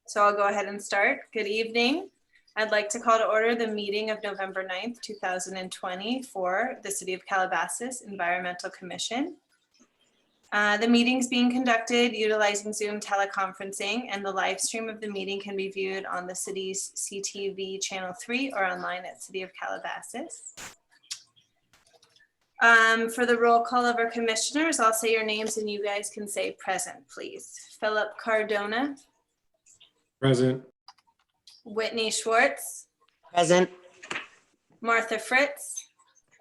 So I'll go ahead and start. Good evening. I'd like to call to order the meeting of November 9th, 2020 for the City of Calabasas Environmental Commission. The meeting's being conducted utilizing Zoom teleconferencing, and the live stream of the meeting can be viewed on the city's CTV channel 3 or online at City of Calabasas. For the roll call of our commissioners, I'll say your names and you guys can say present, please. Philip Cardona. Present. Whitney Schwartz. Present. Martha Fritz.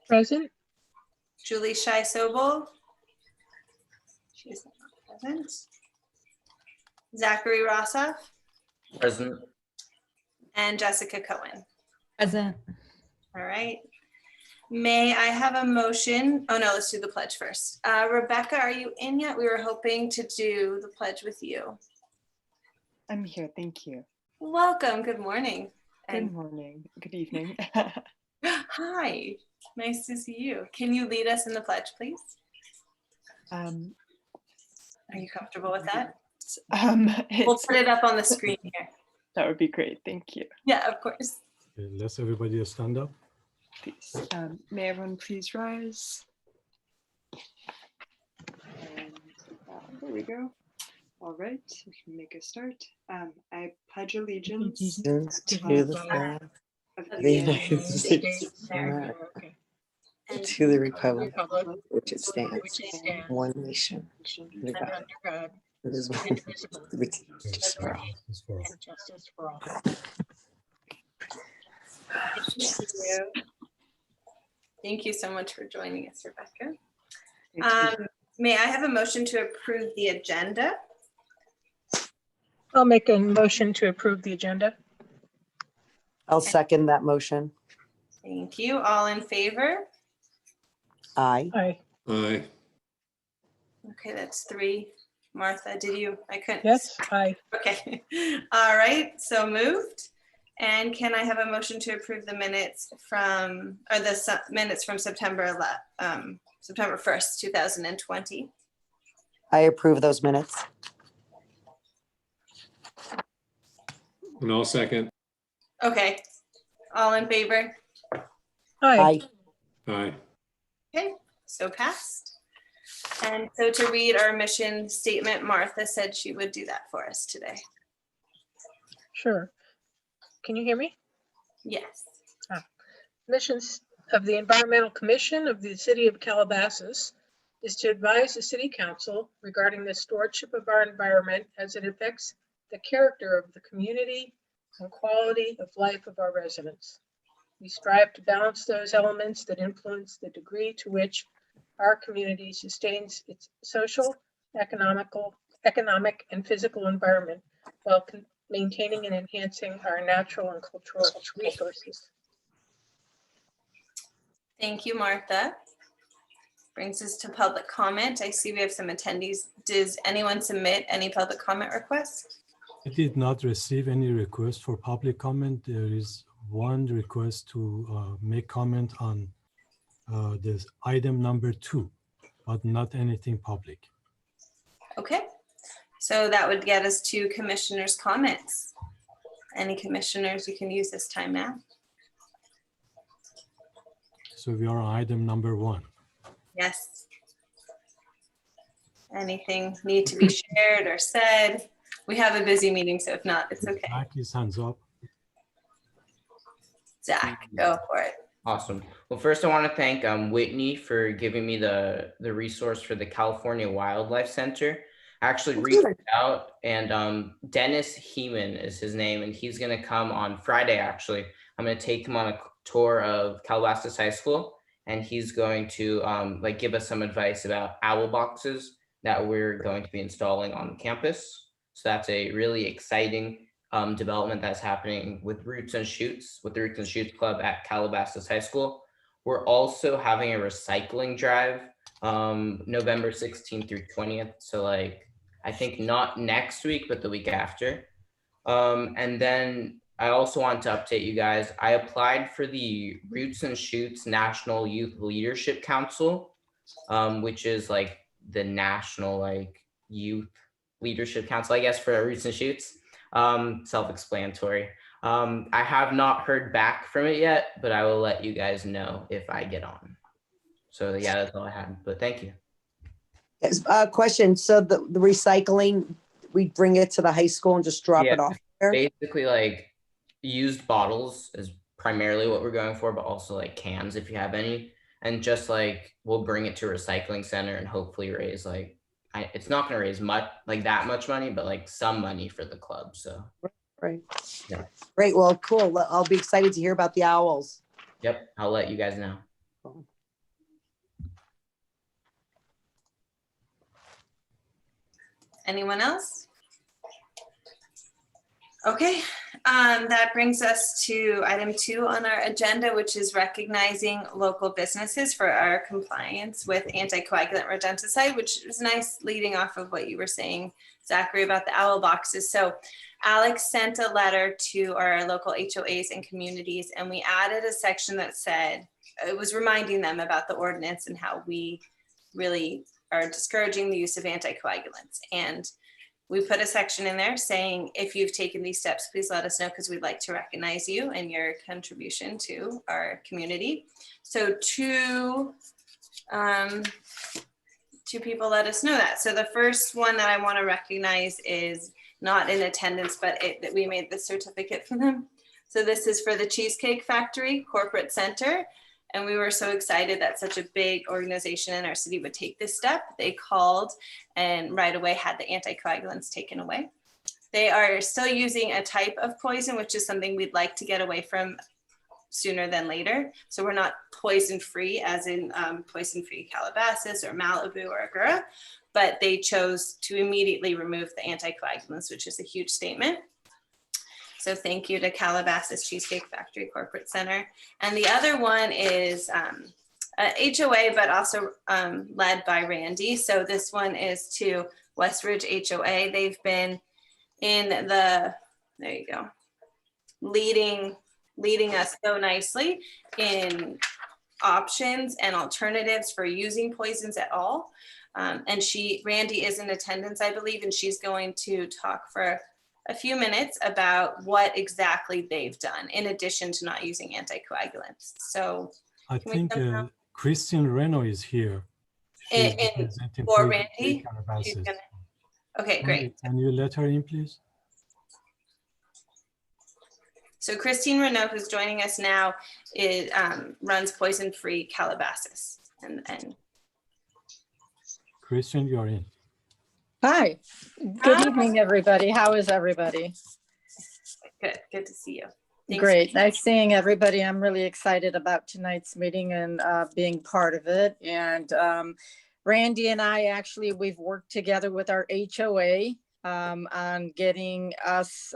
Present. Julie Shai-Sobel. She's not present. Zachary Rossoff. Present. And Jessica Cohen. Present. All right. May I have a motion? Oh no, let's do the pledge first. Rebecca, are you in yet? We were hoping to do the pledge with you. I'm here, thank you. Welcome, good morning. Good morning, good evening. Hi, nice to see you. Can you lead us in the pledge, please? Are you comfortable with that? We'll put it up on the screen here. That would be great, thank you. Yeah, of course. Okay, let's everybody stand up. Please, may everyone please rise? And there we go. All right, we can make a start. I pledge allegiance To the flag of the United States of America, And to the republic which it stands, one nation, under God, indivisible, with justice for all. Justice for all. Thank you so much for joining us, Rebecca. Thank you. May I have a motion to approve the agenda? I'll make a motion to approve the agenda. I'll second that motion. Thank you. All in favor? Aye. Aye. Aye. Okay, that's 3. Martha, did you? I couldn't. Yes, aye. Okay. All right, so moved. And can I have a motion to approve the minutes from, or the minutes from September 1st, 2020? I approve those minutes. And I'll second. Okay. All in favor? Aye. Aye. Aye. Okay, so passed. And so to read our mission statement, Martha said she would do that for us today. Sure. Can you hear me? Yes. Missions of the Environmental Commission of the City of Calabasas is to advise the City Council regarding the stewardship of our environment as it affects the character of the community and quality of life of our residents. We strive to balance those elements that influence the degree to which our community sustains its social, economic, and physical environment while maintaining and enhancing our natural and cultural resources. Thank you, Martha. Brings us to public comment. I see we have some attendees. Does anyone submit any public comment requests? I did not receive any request for public comment. There is one request to make comment on this item number 2, but not anything public. Okay, so that would get us to commissioners' comments. Any commissioners, you can use this time now. So we are on item number 1. Yes. Anything need to be shared or said? We have a busy meeting, so if not, it's okay. Zach is hands up. Zach, go for it. Awesome. Well, first I want to thank Whitney for giving me the resource for the California Wildlife Center. I actually reached out, and Dennis Heeman is his name, and he's going to come on Friday, actually. I'm going to take him on a tour of Calabasas High School, and he's going to give us some advice about owl boxes that we're going to be installing on campus. So that's a really exciting development that's happening with Roots and Shoots, with the Roots and Shoots Club at Calabasas High School. We're also having a recycling drive November 16th through 20th. So I think not next week, but the week after. And then I also want to update you guys. I applied for the Roots and Shoots National Youth Leadership Council, which is the national youth leadership council, I guess, for Roots and Shoots. Self-explanatory. I have not heard back from it yet, but I will let you guys know if I get on. So yeah, that's all I had, but thank you. Yes, question. So the recycling, we bring it to the high school and just drop it off there? Basically like used bottles is primarily what we're going for, but also like cans if you have any. And just like, we'll bring it to a recycling center and hopefully raise like, it's not gonna raise much, like that much money, but like some money for the club, so. Right. Yeah. Great, well, cool. I'll be excited to hear about the owls. Yep, I'll let you guys know. Anyone else? Okay, that brings us to item 2 on our agenda, which is recognizing local businesses for our compliance with anticoagulant rodenticide, which is nice leading off of what you were saying, Zachary, about the owl boxes. So Alex sent a letter to our local HOAs and communities, and we added a section that said, it was reminding them about the ordinance and how we really are discouraging the use of anticoagulants. And we put a section in there saying, if you've taken these steps, please let us know, because we'd like to recognize you and your contribution to our community. So two people let us know that. So the first one that I want to recognize is not in attendance, but that we made the certificate for them. So this is for the Cheesecake Factory Corporate Center. And we were so excited that such a big organization in our city would take this step. They called and right away had the anticoagulants taken away. They are still using a type of poison, which is something we'd like to get away from sooner than later. So we're not poison free, as in poison free Calabasas or Malibu or Agoura, but they chose to immediately remove the anticoagulants, which is a huge statement. So thank you to Calabasas Cheesecake Factory Corporate Center. And the other one is HOA, but also led by Randy. So this one is to Westridge HOA. They've been in the, there you go, leading us so nicely in options and alternatives for using poisons at all. And Randy is in attendance, I believe, and she's going to talk for a few minutes about what exactly they've done in addition to not using anticoagulants. So I think Christine Reno is here. For Randy, okay, great. Can you let her in, please? So Christine Renaud, who's joining us now, runs Poison Free Calabasas. And Christian, you're in. Hi, good evening, everybody. How is everybody? Good to see you. Thanks. Great, nice seeing everybody. I'm really excited about tonight's meeting and being part of it. And Randy and I actually, we've worked together with our HOA on getting us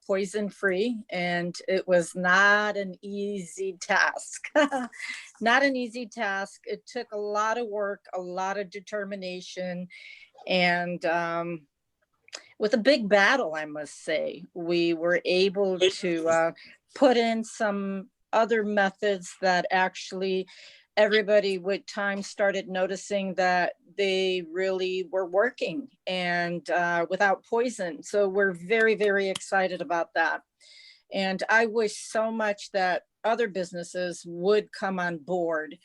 poison free, and it was not an easy task. Not an easy task. It took a lot of work, a lot of determination, and with a big battle, I must say. We were able to put in some other methods that actually everybody with time started noticing that they really were working, and without poison. So we're very, very excited about that. And I wish so much that other businesses would come on board.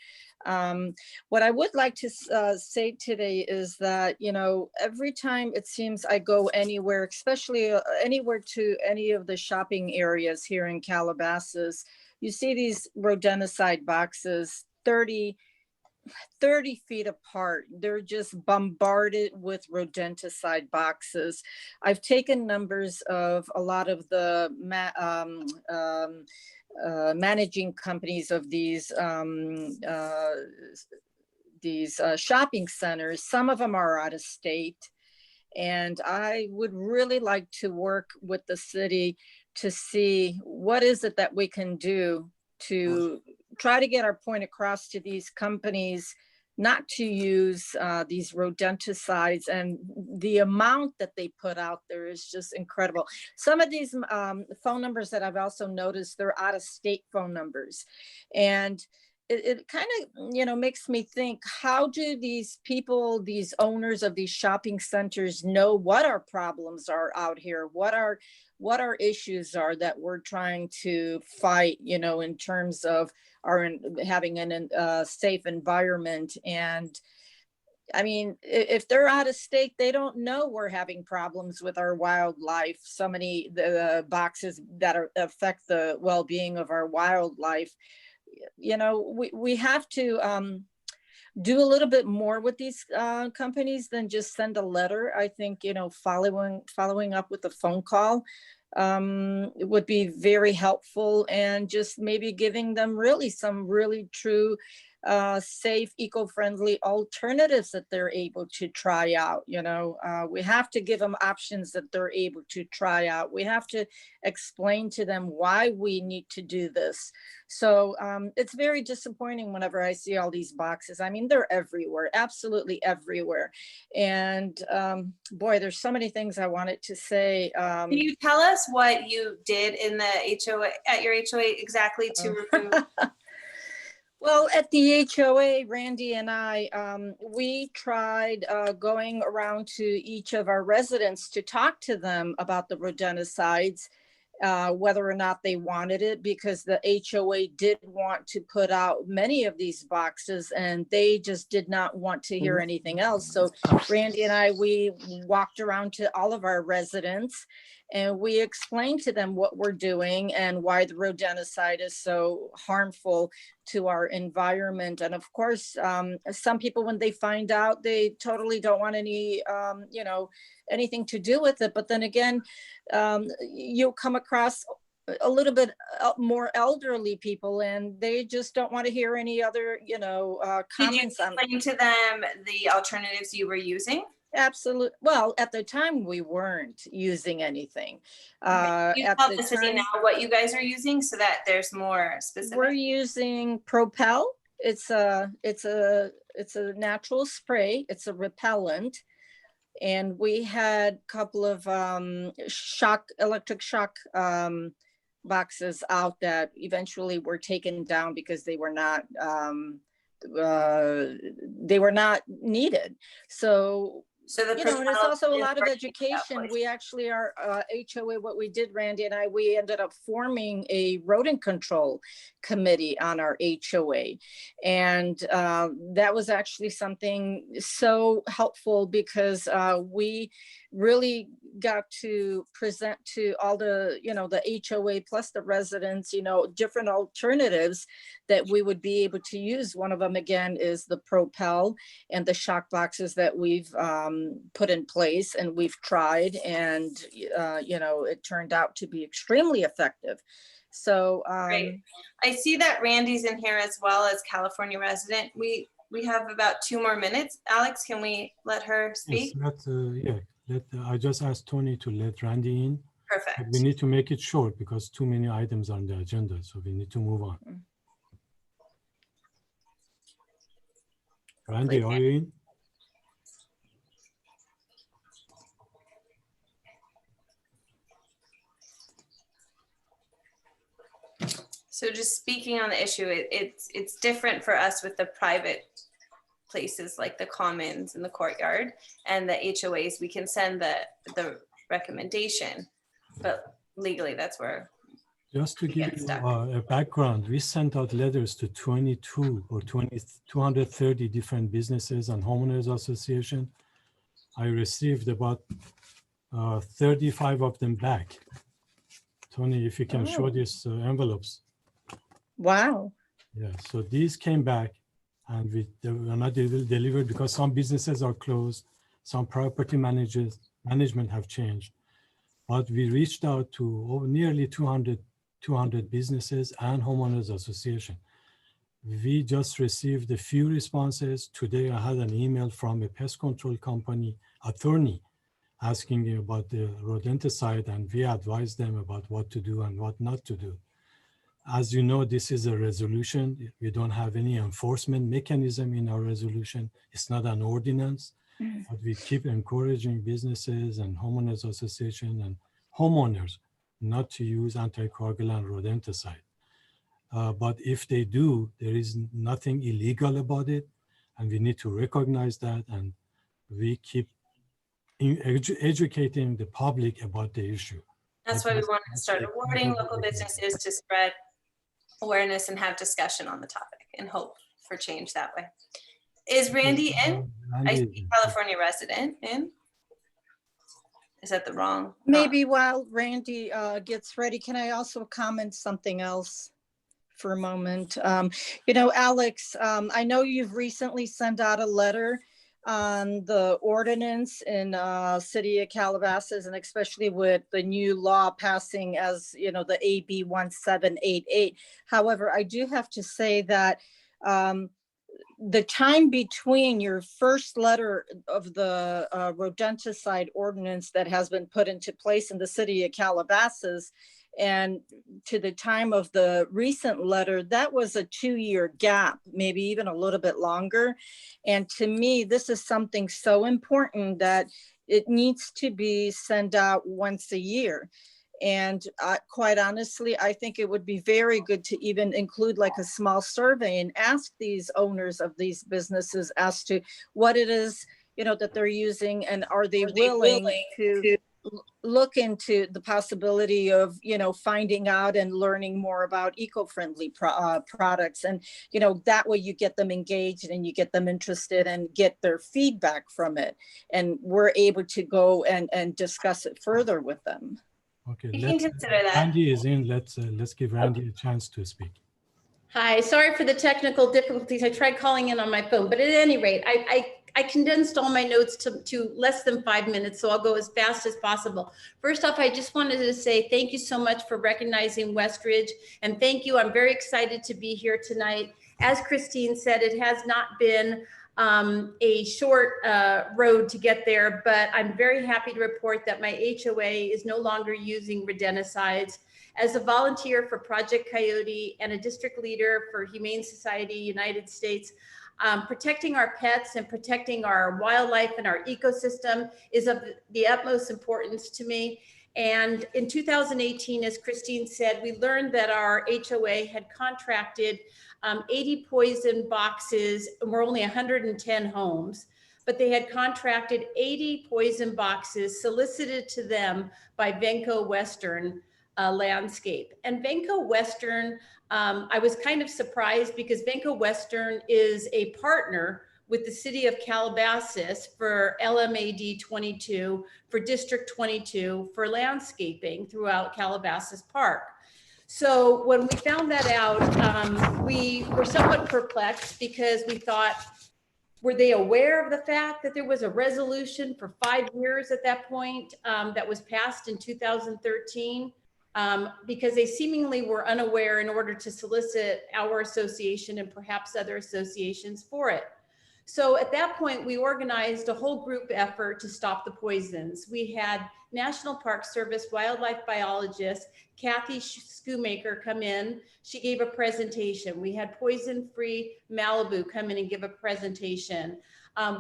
What I would like to say today is that, you know, every time it seems I go anywhere, especially anywhere to any of the shopping areas here in Calabasas, you see these rodenticide boxes 30 feet apart. They're just bombarded with rodenticide boxes. I've taken numbers of a lot of the managing companies of these shopping centers. Some of them are out of state, and I would really like to work with the city to see what is it that we can do to try to get our point across to these companies not to use these rodenticides. And the amount that they put out there is just incredible. Some of these phone numbers that I've also noticed, they're out of state phone numbers. And it kind of, makes me think, how do these people, these owners of these shopping centers know what our problems are out here? What our issues are that we're trying to fight, in terms of having a safe environment. And I mean, if they're out of state, they don't know we're having problems with our wildlife. So many the boxes that affect the well-being of our wildlife. We have to do a little bit more with these companies than just send a letter. I think, following up with a phone call would be very helpful, and just maybe giving them some really true safe, eco-friendly alternatives that they're able to try out. We have to give them options that they're able to try out. We have to explain to them why we need to do this. So it's very disappointing whenever I see all these boxes. I mean, they're everywhere, absolutely everywhere. And boy, there's so many things I wanted to say. Can you tell us what you did in the HOA, at your HOA exactly to remove? Well, at the HOA, Randy and I, we tried going around to each of our residents to talk to them about the rodenticides, whether or not they wanted it, because the HOA did want to put out many of these boxes and they just did not want to hear anything else. So Randy and I, we walked around to all of our residents and we explained to them what we're doing and why the rodenticide is so harmful to our environment. And of course, some people, when they find out, they totally don't want any, anything to do with it. But then again, you'll come across a little bit more elderly people and they just don't want to hear any other, comments. Did you explain to them the alternatives you were using? Absolutely. Well, at the time we weren't using anything. You tell the city now what you guys are using so that there's more specific. We're using Propel. It's a natural spray. It's a repellent. And we had a couple of electric shock boxes out that eventually were taken down because they were not needed. So and it's also a lot of education. We actually, our HOA, what we did, Randy and I, we ended up forming a rodent control committee on our HOA. And that was actually something so helpful because we really got to present to all the, the HOA plus the residents, different alternatives that we would be able to use. One of them, again, is the Propel and the shock boxes that we've put in place and we've tried, and it turned out to be extremely effective. So great. I see that Randy's in here as well as California resident. We have about 2 more minutes. Alex, can we let her speak? Yes, I just asked Tony to let Randy in. Perfect. But we need to make it short because too many items are on the agenda, so we need to move on. Randy, are you in? So just speaking on the issue, it's different for us with the private places like the commons and the courtyard, and the HOAs, we can send the recommendation, but legally that's where. Just to give you a background, we sent out letters to 230 different businesses and homeowners association. I received about 35 of them back. Tony, if you can show these envelopes. Wow. Yeah, so these came back and they were not delivered because some businesses are closed, some property management have changed. But we reached out to nearly 200 businesses and homeowners association. We just received a few responses. Today I had an email from a pest control company attorney asking about the rodenticide, and we advised them about what to do and what not to do. As you know, this is a resolution. We don't have any enforcement mechanism in our resolution. It's not an ordinance, but we keep encouraging businesses and homeowners association and homeowners not to use anticoagulant rodenticide. But if they do, there is nothing illegal about it. And we need to recognize that. And we keep educating the public about the issue. That's why we want to start awarding local businesses to spread awareness and have discussion on the topic and hope for change that way. Is Randy in? I see California resident in. Is that the wrong? Maybe while Randy gets ready, can I also comment something else for a moment? You know, Alex, I know you've recently sent out a letter on the ordinance in City of Calabasas, and especially with the new law passing as, you know, the AB 1788. However, I do have to say that the time between your first letter of the rodenticide ordinance that has been put into place in the City of Calabasas and to the time of the recent letter, that was a 2-year gap, maybe even a little bit longer. And to me, this is something so important that it needs to be sent out once a year. And quite honestly, I think it would be very good to even include like a small survey and ask these owners of these businesses as to what it is, you know, that they're using, and are they willing to look into the possibility of, you know, finding out and learning more about eco-friendly products. And, you know, that way you get them engaged and you get them interested and get their feedback from it. And we're able to go and discuss it further with them. Okay, You can consider that. Randy is in. Let's give Randy a chance to speak. Hi, sorry for the technical difficulties. I tried calling in on my phone, but at any rate, I condensed all my notes to less than 5 minutes, so I'll go as fast as possible. First off, I just wanted to say thank you so much for recognizing Westridge, and thank you. I'm very excited to be here tonight. As Christine said, it has not been a short road to get there, but I'm very happy to report that my HOA is no longer using rodenticides. As a volunteer for Project Coyote and a district leader for Humane Society United States, protecting our pets and protecting our wildlife and our ecosystem is of the utmost importance to me. And in 2018, as Christine said, we learned that our HOA had contracted 80 poison boxes, and we're only 110 homes, but they had contracted 80 poison boxes solicited to them by Venco Western Landscape. And Venco Western, I was kind of surprised because Venco Western is a partner with the City of Calabasas for LMAD 22, for District 22, for landscaping throughout Calabasas Park. So when we found that out, we were somewhat perplexed because we thought, were they aware of the fact that there was a resolution for 5 years at that point that was passed in 2013? Because they seemingly were unaware in order to solicit our association and perhaps other associations for it. So at that point, we organized a whole group effort to stop the poisons. We had National Park Service wildlife biologist Kathy Schoemaker come in. She gave a presentation. We had Poison-Free Malibu come in and give a presentation.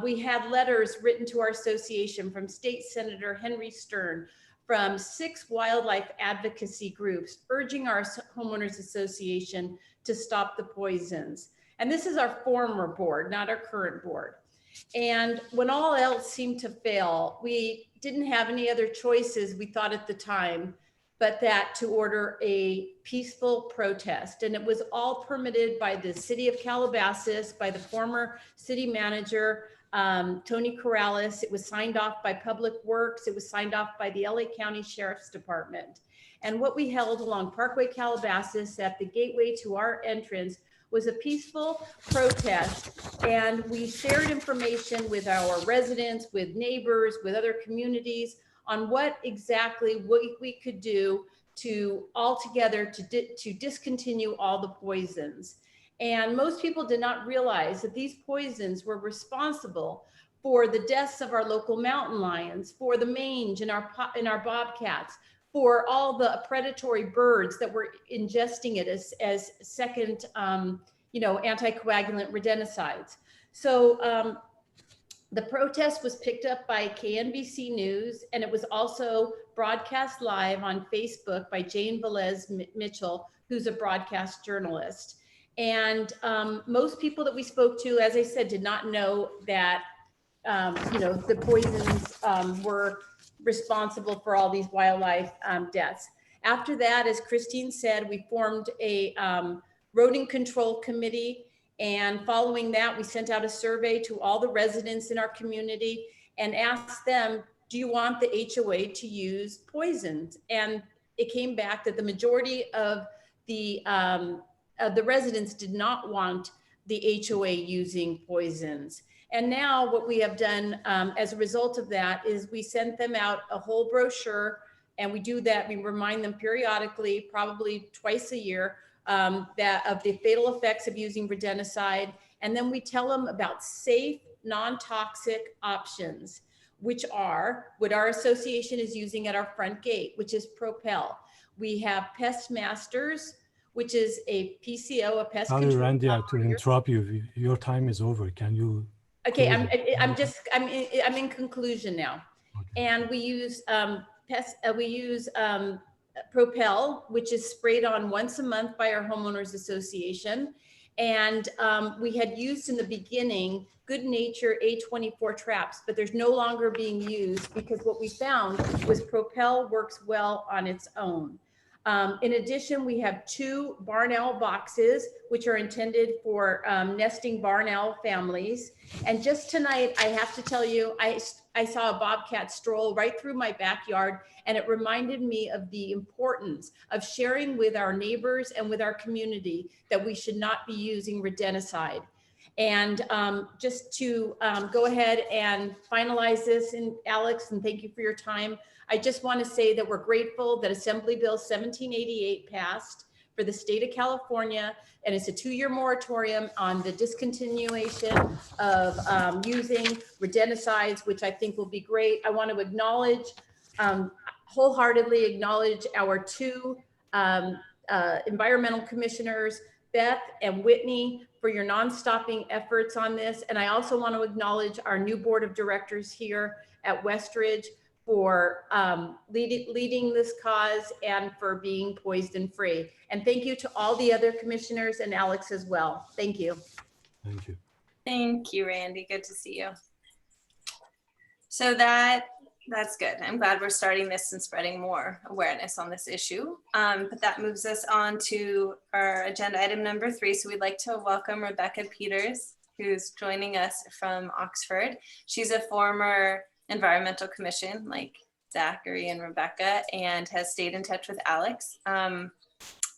We had letters written to our association from State Senator Henry Stern, from 6 wildlife advocacy groups, urging our homeowners association to stop the poisons. And this is our former board, not our current board. And when all else seemed to fail, we didn't have any other choices, we thought at the time, but that to order a peaceful protest. And it was all permitted by the City of Calabasas, by the former city manager, Tony Corrales. It was signed off by Public Works. It was signed off by the LA County Sheriff's Department. And what we held along Parkway Calabasas at the gateway to our entrance was a peaceful protest. And we shared information with our residents, with neighbors, with other communities on what exactly we could do to altogether to discontinue all the poisons. And most people did not realize that these poisons were responsible for the deaths of our local mountain lions, for the mange in our bobcats, for all the predatory birds that were ingesting it as second, anticoagulant rodenticides. So The protest was picked up by KNBC News, and it was also broadcast live on Facebook by Jane Velez Mitchell, who's a broadcast journalist. And most people that we spoke to, as I said, did not know that the poisons were responsible for all these wildlife deaths. After that, as Christine said, we formed a rodent control committee. And following that, we sent out a survey to all the residents in our community and asked them, do you want the HOA to use poisons? And it came back that the majority of the residents did not want the HOA using poisons. And now what we have done as a result of that is we sent them out a whole brochure, and we do that, we remind them periodically, probably twice a year, that of the fatal effects of using rodenticide. And then we tell them about safe, non-toxic options, which are what our association is using at our front gate, which is Propel. We have Pest Masters, which is a PCO, a pest Sorry, control Randy, I have to operator. interrupt you. Your time is over. Can you? Okay, close it? I'm in conclusion now. Okay. And we use Propel, which is sprayed on once a month by our homeowners association. And we had used in the beginning Good Nature A24 traps, but there's no longer being used because what we found was Propel works well on its own. In addition, we have 2 barn owl boxes, which are intended for nesting barn owl families. And just tonight, I have to tell you, I saw a bobcat stroll right through my backyard, and it reminded me of the importance of sharing with our neighbors and with our community that we should not be using rodenticide. And just to go ahead and finalize this, and Alex, and thank you for your time, I just want to say that we're grateful that Assembly Bill 1788 passed for the state of California, and it's a 2-year moratorium on the discontinuation of using rodenticides, which I think will be great. I want to acknowledge, wholeheartedly acknowledge our 2 environmental commissioners, Beth and Whitney, for your non-stopping efforts on this. And I also want to acknowledge our new board of directors here at Westridge for leading this cause and for being poison free. And thank you to all the other commissioners and Alex as well. Thank you. Thank you. Thank you, Randy. Good to see you. So that's good. I'm glad we're starting this and spreading more awareness on this issue. But that moves us on to our agenda item number 3. So we'd like to welcome Rebecca Peters, who's joining us from Oxford. She's a former environmental commission like Zachary and Rebecca, and has stayed in touch with Alex.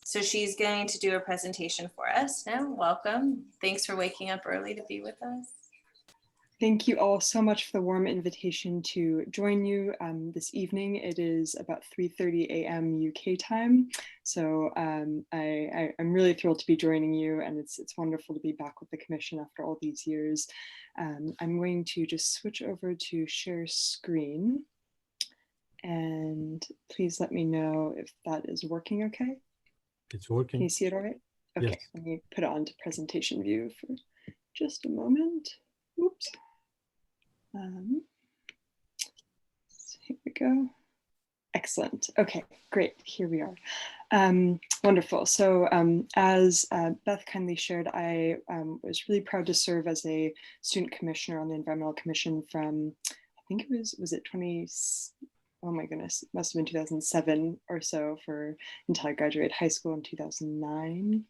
So she's going to do a presentation for us now. Welcome. Thanks for waking up early to be with us. Thank you all so much for the warm invitation to join you this evening. It is about 3:30 a.m. UK time. So I'm really thrilled to be joining you, and it's wonderful to be back with the commission after all these years. I'm going to just switch over to share screen, and please let me know if that is working okay. It's working. Can you see it all right? Okay, Yes. Let me put it onto presentation view for just a moment. Oops. So here we go. Excellent. Okay, great. Here we are. Wonderful. So as Beth kindly shared, I was really proud to serve as a student commissioner on the Environmental Commission from, I think it was it 20, oh my goodness, it must have been 2007 or so until I graduated high school in 2009.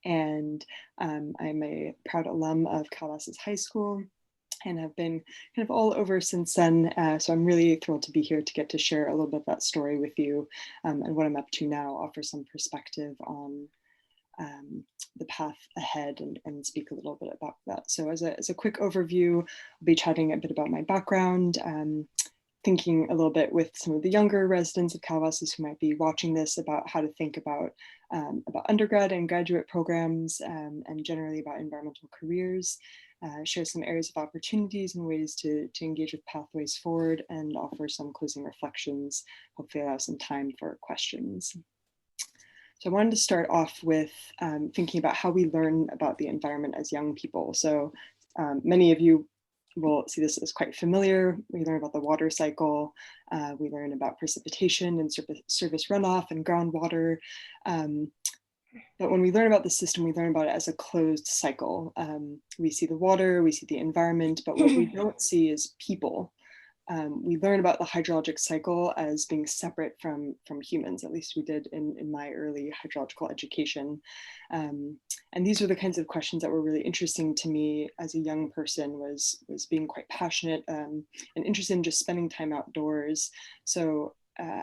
And I'm a proud alum of Calabasas High School, and have been kind of all over since then. So I'm really thrilled to be here to get to share a little bit of that story with you, and what I'm up to now, offer some perspective on the path ahead, and speak a little bit about that. So as a quick overview, I'll be chatting a bit about my background, thinking a little bit with some of the younger residents of Calabasas who might be watching this about how to think about undergrad and graduate programs, and generally about environmental careers. Share some areas of opportunities and ways to engage with pathways forward, and offer some closing reflections, hopefully allow some time for questions. So I wanted to start off with thinking about how we learn about the environment as young people. So many of you will see this as quite familiar. We learn about the water cycle. We learn about precipitation and surface runoff and groundwater. But when we learn about the system, we learn about it as a closed cycle. We see the water, we see the environment, but what we don't see is people. We learn about the hydrologic cycle as being separate from humans, at least we did in my early hydrological education. And these were the kinds of questions that were really interesting to me as a young person, was being quite passionate and interested in just spending time outdoors. So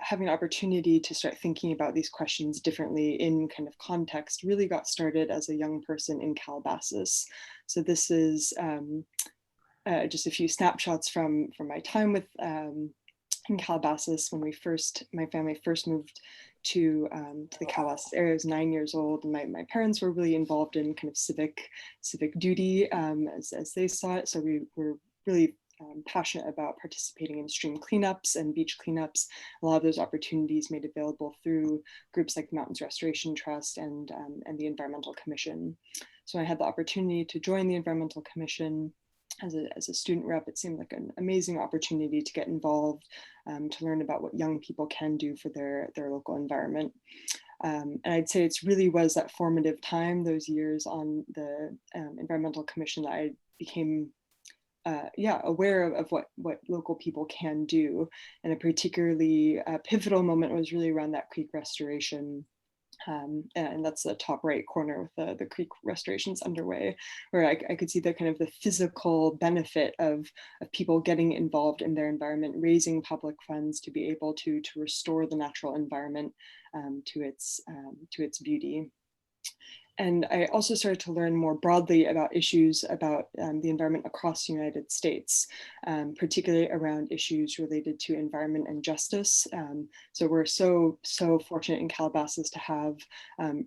having an opportunity to start thinking about these questions differently in kind of context really got started as a young person in Calabasas. So this is just a few snapshots from my time with in Calabasas when my family first moved to the Calabasas area. I was 9 years old, and my parents were really involved in kind of civic duty as they saw it. So we were really passionate about participating in stream cleanups and beach cleanups. A lot of those opportunities made available through groups like the Mountains Restoration Trust and the Environmental Commission. So I had the opportunity to join the Environmental Commission as a student rep. It seemed like an amazing opportunity to get involved, to learn about what young people can do for their local environment. And I'd say it really was that formative time, those years on the Environmental Commission, that I became aware of what local people can do. And a particularly pivotal moment was really around that creek restoration. And that's the top right corner with the creek restorations underway, where I could see the kind of the physical benefit of people getting involved in their environment, raising public funds to be able to restore the natural environment to its beauty. And I also started to learn more broadly about issues about the environment across the United States, particularly around issues related to environment and justice. So we're so fortunate in Calabasas to have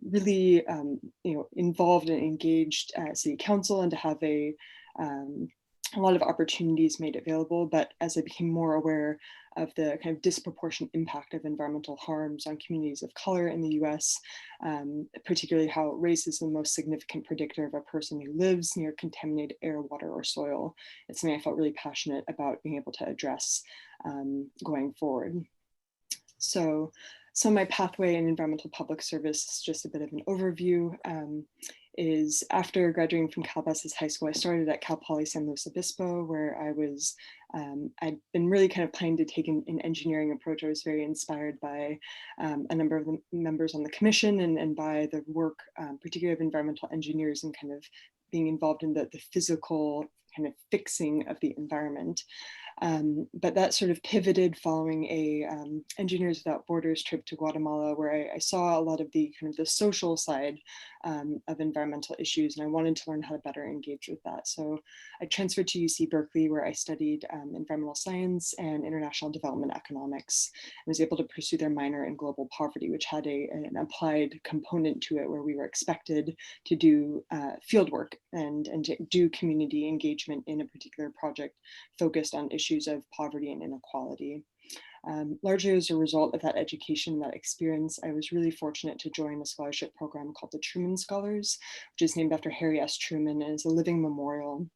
really involved and engaged city council, and to have a lot of opportunities made available. But as I became more aware of the kind of disproportionate impact of environmental harms on communities of color in the US, particularly how race is the most significant predictor of a person who lives near contaminated air, water, or soil, it's something I felt really passionate about being able to address going forward. So my pathway in environmental public service, just a bit of an overview, is after graduating from Calabasas High School, I started at Cal Poly San Luis Obispo, where I was, I'd been really kind of planning to take an engineering approach. I was very inspired by a number of the members on the commission and by the work, particularly of environmental engineers, and kind of being involved in the physical kind of fixing of the environment. But that sort of pivoted following a Engineers Without Borders trip to Guatemala, where I saw a lot of the kind of the social side of environmental issues, and I wanted to learn how to better engage with that. So I transferred to UC Berkeley, where I studied environmental science and international development economics. I was able to pursue their minor in global poverty, which had an applied component to it, where we were expected to do field work and to do community engagement in a particular project focused on issues of poverty and inequality. Largely as a result of that education, that experience, I was really fortunate to join a scholarship program called the Truman Scholars, which is named after Harry S. Truman and is a living memorial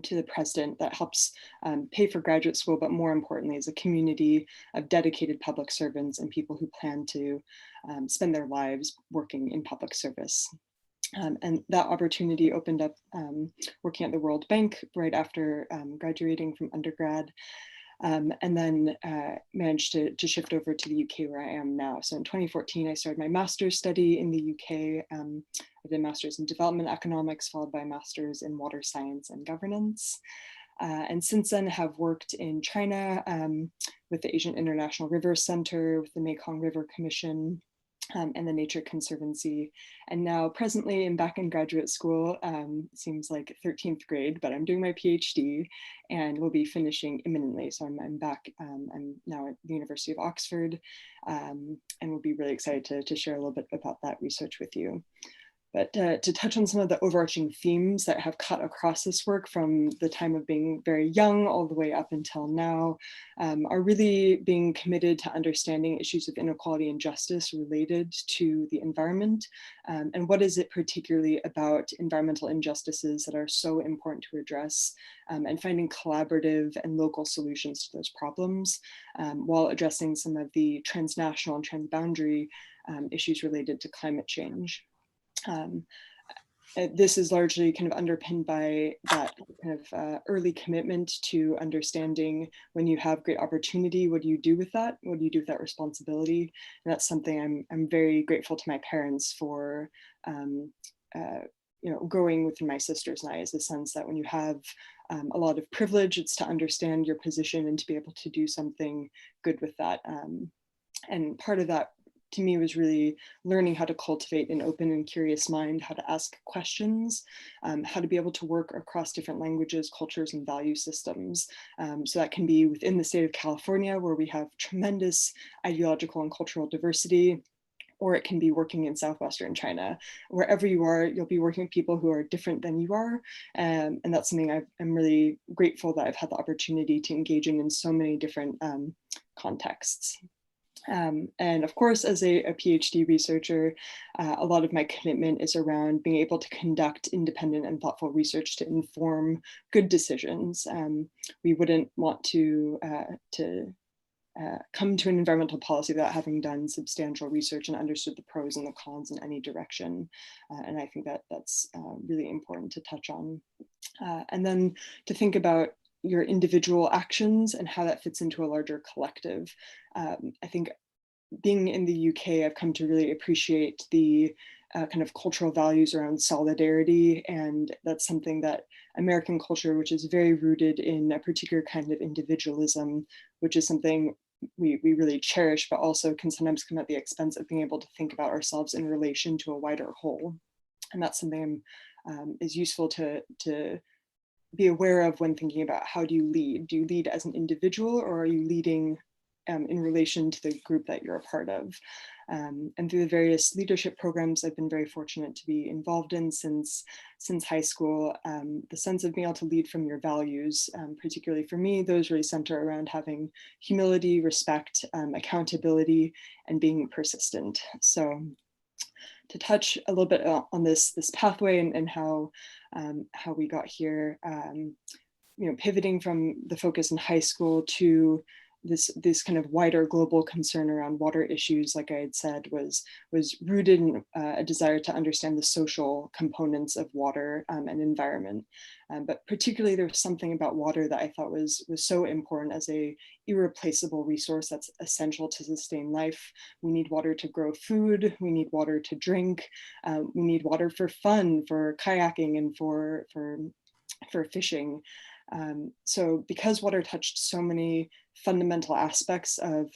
to the president that helps pay for graduate school, but more importantly, is a community of dedicated public servants and people who plan to spend their lives working in public service. And that opportunity opened up working at the World Bank right after graduating from undergrad, and then managed to shift over to the UK, where I am now. So in 2014, I started my master's study in the UK. I did a master's in development economics, followed by a master's in water science and governance. And since then have worked in China with the Asian International River Center, with the Mekong River Commission, and the Nature Conservancy. And now presently I'm back in graduate school, seems like 13th grade, but I'm doing my PhD and will be finishing imminently. So I'm back, I'm now at the University of Oxford, and we'll be really excited to share a little bit about that research with you. But to touch on some of the overarching themes that have cut across this work from the time of being very young all the way up until now, are really being committed to understanding issues of inequality and justice related to the environment. And what is it particularly about environmental injustices that are so important to address, and finding collaborative and local solutions to those problems, while addressing some of the transnational and transboundary issues related to climate change. This is largely kind of underpinned by that kind of early commitment to understanding when you have great opportunity, what do you do with that? What do you do with that responsibility? And that's something I'm very grateful to my parents for, growing within my sisters and I, is the sense that when you have a lot of privilege, it's to understand your position and to be able to do something good with that. And part of that to me was really learning how to cultivate an open and curious mind, how to ask questions, how to be able to work across different languages, cultures, and value systems. So that can be within the state of California, where we have tremendous ideological and cultural diversity, or it can be working in Southwestern China. Wherever you are, you'll be working with people who are different than you are. And that's something I'm really grateful that I've had the opportunity to engage in so many different contexts. And of course, as a PhD researcher, a lot of my commitment is around being able to conduct independent and thoughtful research to inform good decisions. We wouldn't want to come to an environmental policy without having done substantial research and understood the pros and the cons in any direction. And I think that that's really important to touch on. And then to think about your individual actions and how that fits into a larger collective. I think being in the UK, I've come to really appreciate the kind of cultural values around solidarity. And that's something that American culture, which is very rooted in a particular kind of individualism, which is something we really cherish, but also can sometimes come at the expense of being able to think about ourselves in relation to a wider whole. And that's something is useful to be aware of when thinking about how do you lead? Do you lead as an individual, or are you leading in relation to the group that you're a part of? And through the various leadership programs I've been very fortunate to be involved in since high school, the sense of being able to lead from your values, particularly for me, those really center around having humility, respect, accountability, and being persistent. So to touch a little bit on this pathway and how we got here, pivoting from the focus in high school to this kind of wider global concern around water issues, like I had said, was rooted in a desire to understand the social components of water and environment. But particularly there was something about water that I thought was so important as a irreplaceable resource that's essential to sustain life. We need water to grow food, we need water to drink, we need water for fun, for kayaking, and for fishing. So because water touched so many fundamental aspects of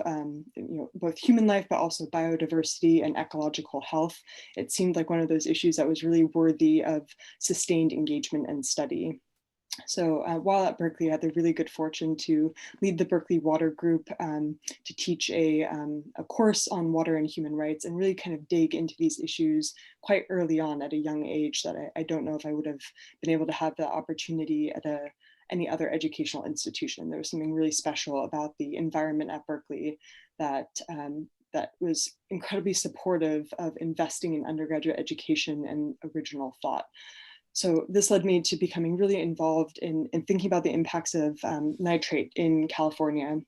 both human life, but also biodiversity and ecological health, it seemed like one of those issues that was really worthy of sustained engagement and study. So while at Berkeley, I had the really good fortune to lead the Berkeley Water Group, to teach a course on water and human rights, and really kind of dig into these issues quite early on at a young age that I don't know if I would have been able to have the opportunity at any other educational institution. There was something really special about the environment at Berkeley that was incredibly supportive of investing in undergraduate education and original thought. So this led me to becoming really involved in thinking about the impacts of nitrate in California,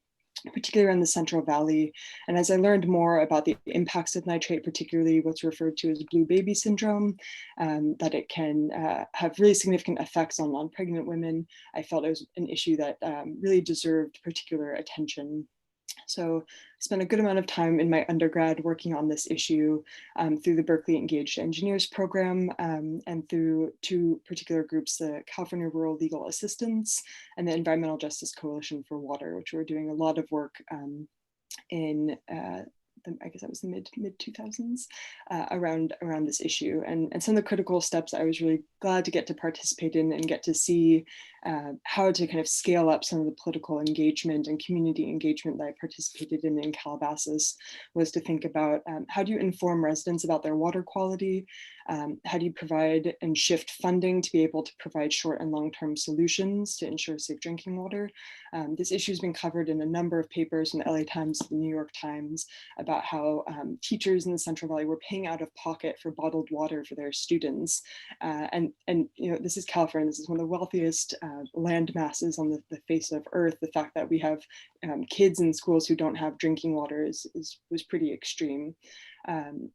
particularly around the Central Valley. And as I learned more about the impacts of nitrate, particularly what's referred to as blue baby syndrome, that it can have really significant effects on pregnant women, I felt it was an issue that really deserved particular attention. So I spent a good amount of time in my undergrad working on this issue through the Berkeley Engaged Engineers program, and through two particular groups, the California Rural Legal Assistance and the Environmental Justice Coalition for Water, which were doing a lot of work in I guess that was the mid 2000s around this issue. And some of the critical steps I was really glad to get to participate in and get to see how to kind of scale up some of the political engagement and community engagement that I participated in Calabasas was to think about how do you inform residents about their water quality? How do you provide and shift funding to be able to provide short and long-term solutions to ensure safe drinking water? This issue has been covered in a number of papers in the LA Times, the New York Times, about how teachers in the Central Valley were paying out of pocket for bottled water for their students. And you know, this is California, this is one of the wealthiest land masses on the face of Earth. The fact that we have kids in schools who don't have drinking water was pretty extreme.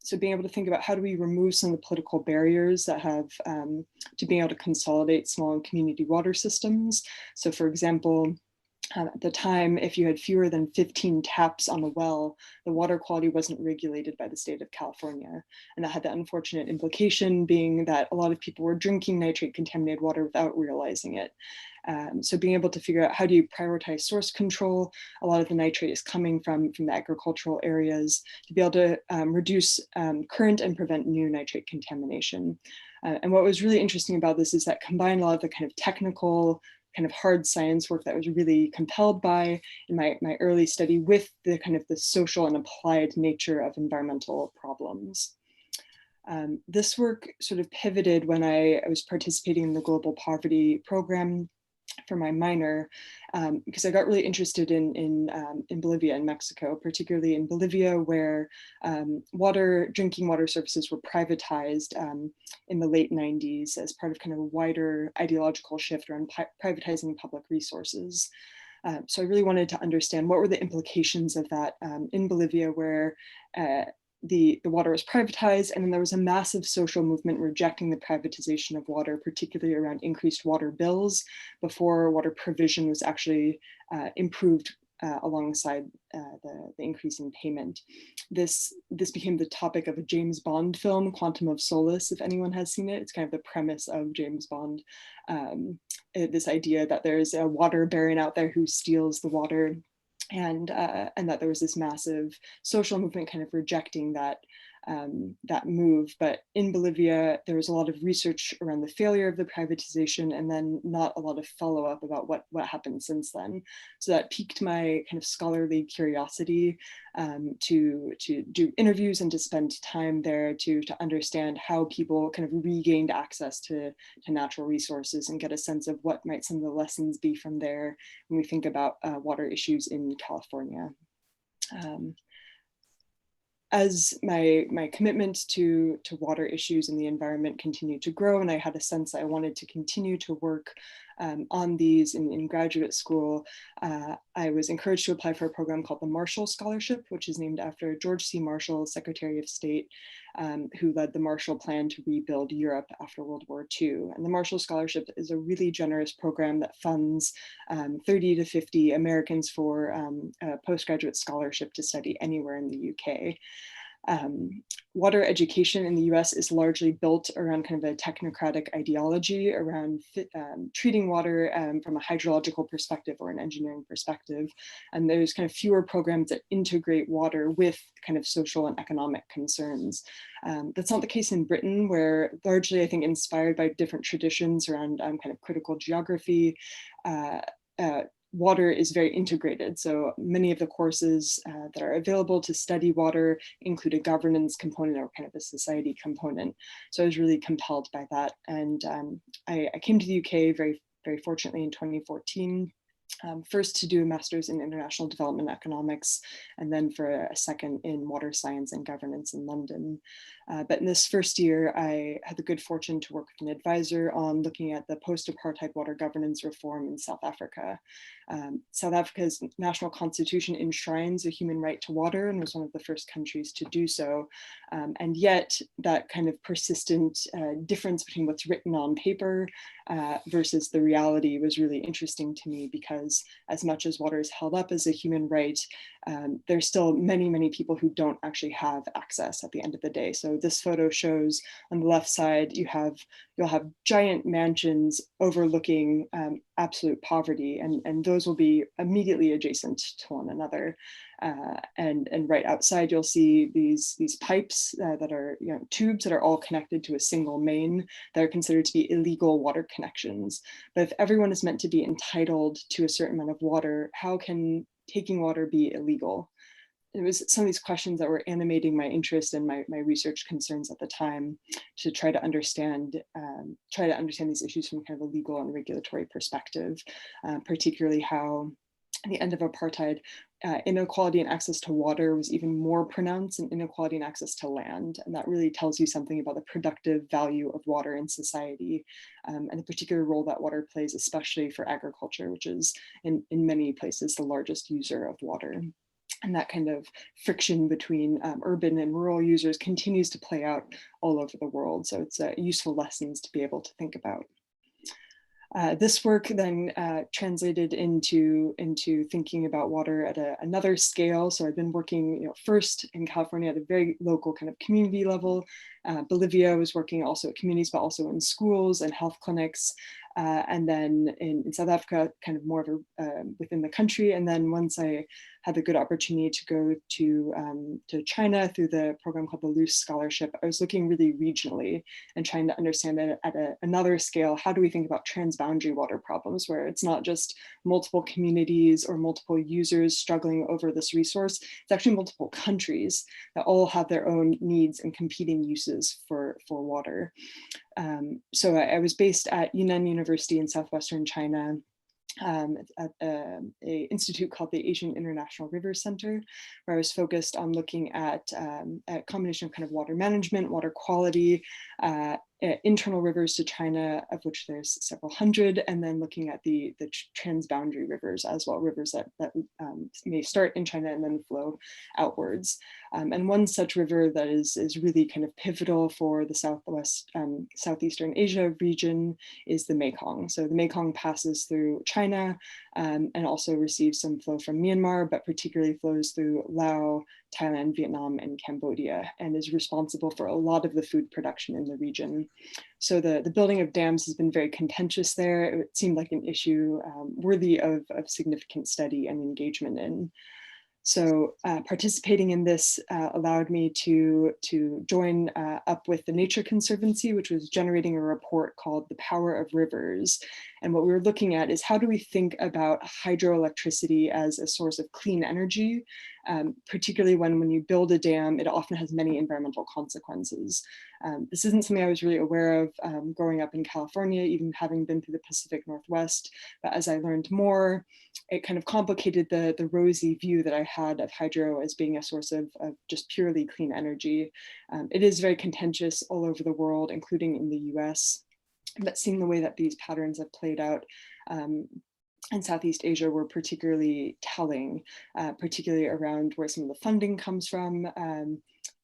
So being able to think about how do we remove some of the political barriers that have to being able to consolidate small community water systems. So for example, at the time, if you had fewer than 15 taps on a well, the water quality wasn't regulated by the state of California. And that had the unfortunate implication being that a lot of people were drinking nitrate contaminated water without realizing it. So being able to figure out how do you prioritize source control, a lot of the nitrate is coming from the agricultural areas, to be able to reduce current and prevent new nitrate contamination. And what was really interesting about this is that combined a lot of the kind of technical, kind of hard science work that I was really compelled by in my early study with the kind of the social and applied nature of environmental problems. This work sort of pivoted when I was participating in the global poverty program for my minor, because I got really interested in Bolivia and Mexico, particularly in Bolivia, where drinking water services were privatized in the late 90s as part of kind of a wider ideological shift around privatizing public resources. So I really wanted to understand what were the implications of that in Bolivia, where the water was privatized, and then there was a massive social movement rejecting the privatization of water, particularly around increased water bills, before water provision was actually improved alongside the increase in payment. This became the topic of a James Bond film, Quantum of Solace, if anyone has seen it. It's kind of the premise of James Bond, this idea that there's a water baron out there who steals the water, and that there was this massive social movement kind of rejecting that move. But in Bolivia, there was a lot of research around the failure of the privatization, and then not a lot of follow-up about what happened since then. So that piqued my kind of scholarly curiosity to do interviews and to spend time there to understand how people kind of regained access to natural resources and get a sense of what might some of the lessons be from there when we think about water issues in California. As my commitment to water issues and the environment continued to grow, and I had a sense I wanted to continue to work on these in graduate school, I was encouraged to apply for a program called the Marshall Scholarship, which is named after George C. Marshall, Secretary of State, who led the Marshall Plan to rebuild Europe after World War II. And the Marshall Scholarship is a really generous program that funds 30 to 50 Americans for a postgraduate scholarship to study anywhere in the UK. Water education in the US is largely built around kind of a technocratic ideology around treating water from a hydrological perspective or an engineering perspective. And there's kind of fewer programs that integrate water with kind of social and economic concerns. That's not the case in Britain, where largely, I think, inspired by different traditions around kind of critical geography, water is very integrated. So many of the courses that are available to study water include a governance component or kind of a society component. So I was really compelled by that. And I came to the UK very, very fortunately in 2014. First to do a master's in international development economics, and then for a second in water science and governance in London. But in this first year, I had the good fortune to work with an advisor on looking at the post-apartheid water governance reform in South Africa. South Africa's national constitution enshrines a human right to water and was one of the first countries to do so. And yet that kind of persistent difference between what's written on paper versus the reality was really interesting to me, because as much as water is held up as a human right, there's still many, many people who don't actually have access at the end of the day. So this photo shows on the left side, you'll have giant mansions overlooking absolute poverty, and those will be immediately adjacent to one another. And right outside, you'll see these pipes that are tubes that are all connected to a single main that are considered to be illegal water connections. But if everyone is meant to be entitled to a certain amount of water, how can taking water be illegal? It was some of these questions that were animating my interest and my research concerns at the time, to try to understand these issues from kind of a legal and regulatory perspective, particularly how at the end of apartheid, inequality in access to water was even more pronounced than inequality in access to land. And that really tells you something about the productive value of water in society, and the particular role that water plays, especially for agriculture, which is in many places the largest user of water. And that kind of friction between urban and rural users continues to play out all over the world. So it's useful lessons to be able to think about. This work then translated into thinking about water at another scale. So I've been working first in California at a very local kind of community level. Bolivia was working also at communities, but also in schools and health clinics. And then in South Africa, kind of more of a within the country. And then once I had the good opportunity to go to China through the program called the Luce Scholarship, I was looking really regionally and trying to understand that at another scale, how do we think about transboundary water problems, where it's not just multiple communities or multiple users struggling over this resource, it's actually multiple countries that all have their own needs and competing uses for water. So I was based at Yunnan University in southwestern China, at an institute called the Asian International Rivers Center, where I was focused on looking at a combination of kind of water management, water quality, internal rivers to China, of which there's several hundred, and then looking at the transboundary rivers as well, rivers that may start in China and then flow outwards. And one such river that is really kind of pivotal for the Southeastern Asia region is the Mekong. So the Mekong passes through China and also receives some flow from Myanmar, but particularly flows through Laos, Thailand, Vietnam, and Cambodia, and is responsible for a lot of the food production in the region. So the building of dams has been very contentious there. It seemed like an issue worthy of significant study and engagement in. So participating in this allowed me to join up with the Nature Conservancy, which was generating a report called The Power of Rivers. And what we were looking at is, how do we think about hydroelectricity as a source of clean energy, particularly when you build a dam, it often has many environmental consequences. This isn't something I was really aware of growing up in California, even having been through the Pacific Northwest. But as I learned more, it kind of complicated the rosy view that I had of hydro as being a source of just purely clean energy. It is very contentious all over the world, including in the US. But seeing the way that these patterns have played out in Southeast Asia were particularly telling, particularly around where some of the funding comes from,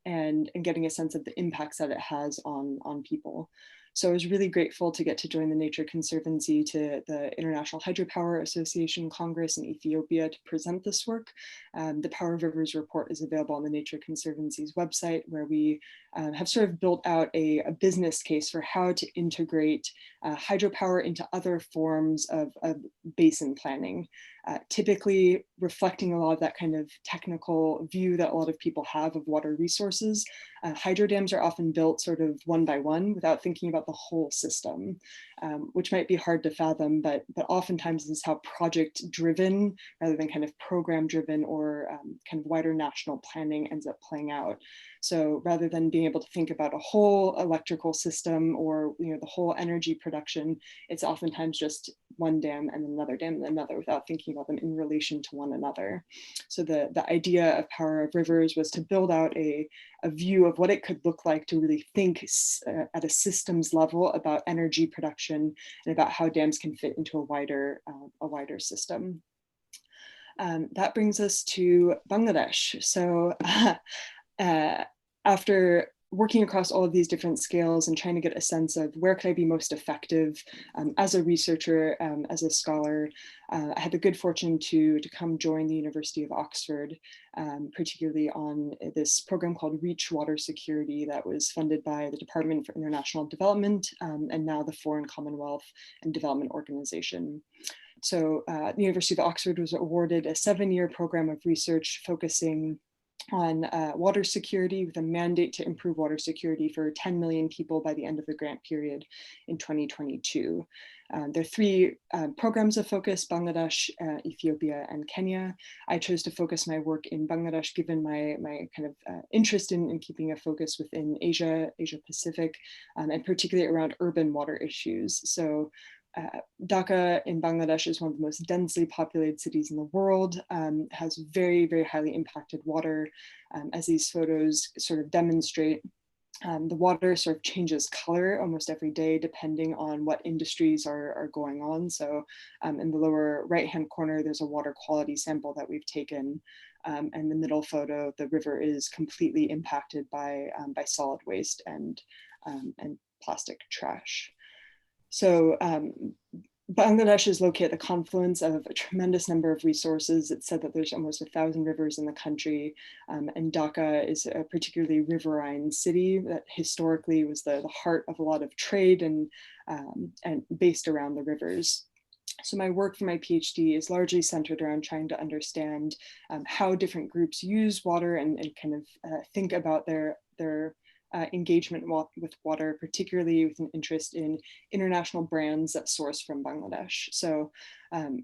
and getting a sense of the impacts that it has on people. So I was really grateful to get to join the Nature Conservancy to the International Hydropower Association Congress in Ethiopia to present this work. The Power of Rivers report is available on the Nature Conservancy's website, where we have sort of built out a business case for how to integrate hydropower into other forms of basin planning, typically reflecting a lot of that kind of technical view that a lot of people have of water resources. Hydro dams are often built sort of one by one without thinking about the whole system, which might be hard to fathom, but oftentimes this is how project driven rather than kind of program driven or kind of wider national planning ends up playing out. So rather than being able to think about a whole electrical system or the whole energy production, it's oftentimes just one dam and another dam and another without thinking about them in relation to one another. So the idea of Power of Rivers was to build out a view of what it could look like to really think at a systems level about energy production and about how dams can fit into a wider system. That brings us to Bangladesh. So after working across all of these different scales and trying to get a sense of where could I be most effective as a researcher, as a scholar. I had the good fortune to come join the University of Oxford, particularly on this program called Reach Water Security that was funded by the Department for International Development and now the Foreign Commonwealth and Development Organization. So the University of Oxford was awarded a 7-year program of research focusing on water security with a mandate to improve water security for 10 million people by the end of the grant period in 2022. There are 3 programs of focus: Bangladesh, Ethiopia, and Kenya. I chose to focus my work in Bangladesh given my kind of interest in keeping a focus within Asia Pacific, and particularly around urban water issues. So Dhaka in Bangladesh is one of the most densely populated cities in the world, has very, very highly impacted water. As these photos sort of demonstrate, the water sort of changes color almost every day depending on what industries are going on. So in the lower right-hand corner, there's a water quality sample that we've taken. And the middle photo, the river is completely impacted by solid waste and plastic trash. So Bangladesh is located at the confluence of a tremendous number of resources. It's said that there's almost 1,000 rivers in the country, and Dhaka is a particularly riverine city that historically was the heart of a lot of trade and based around the rivers. So my work for my PhD is largely centered around trying to understand how different groups use water and kind of think about their engagement with water, particularly with an interest in international brands that source from Bangladesh. So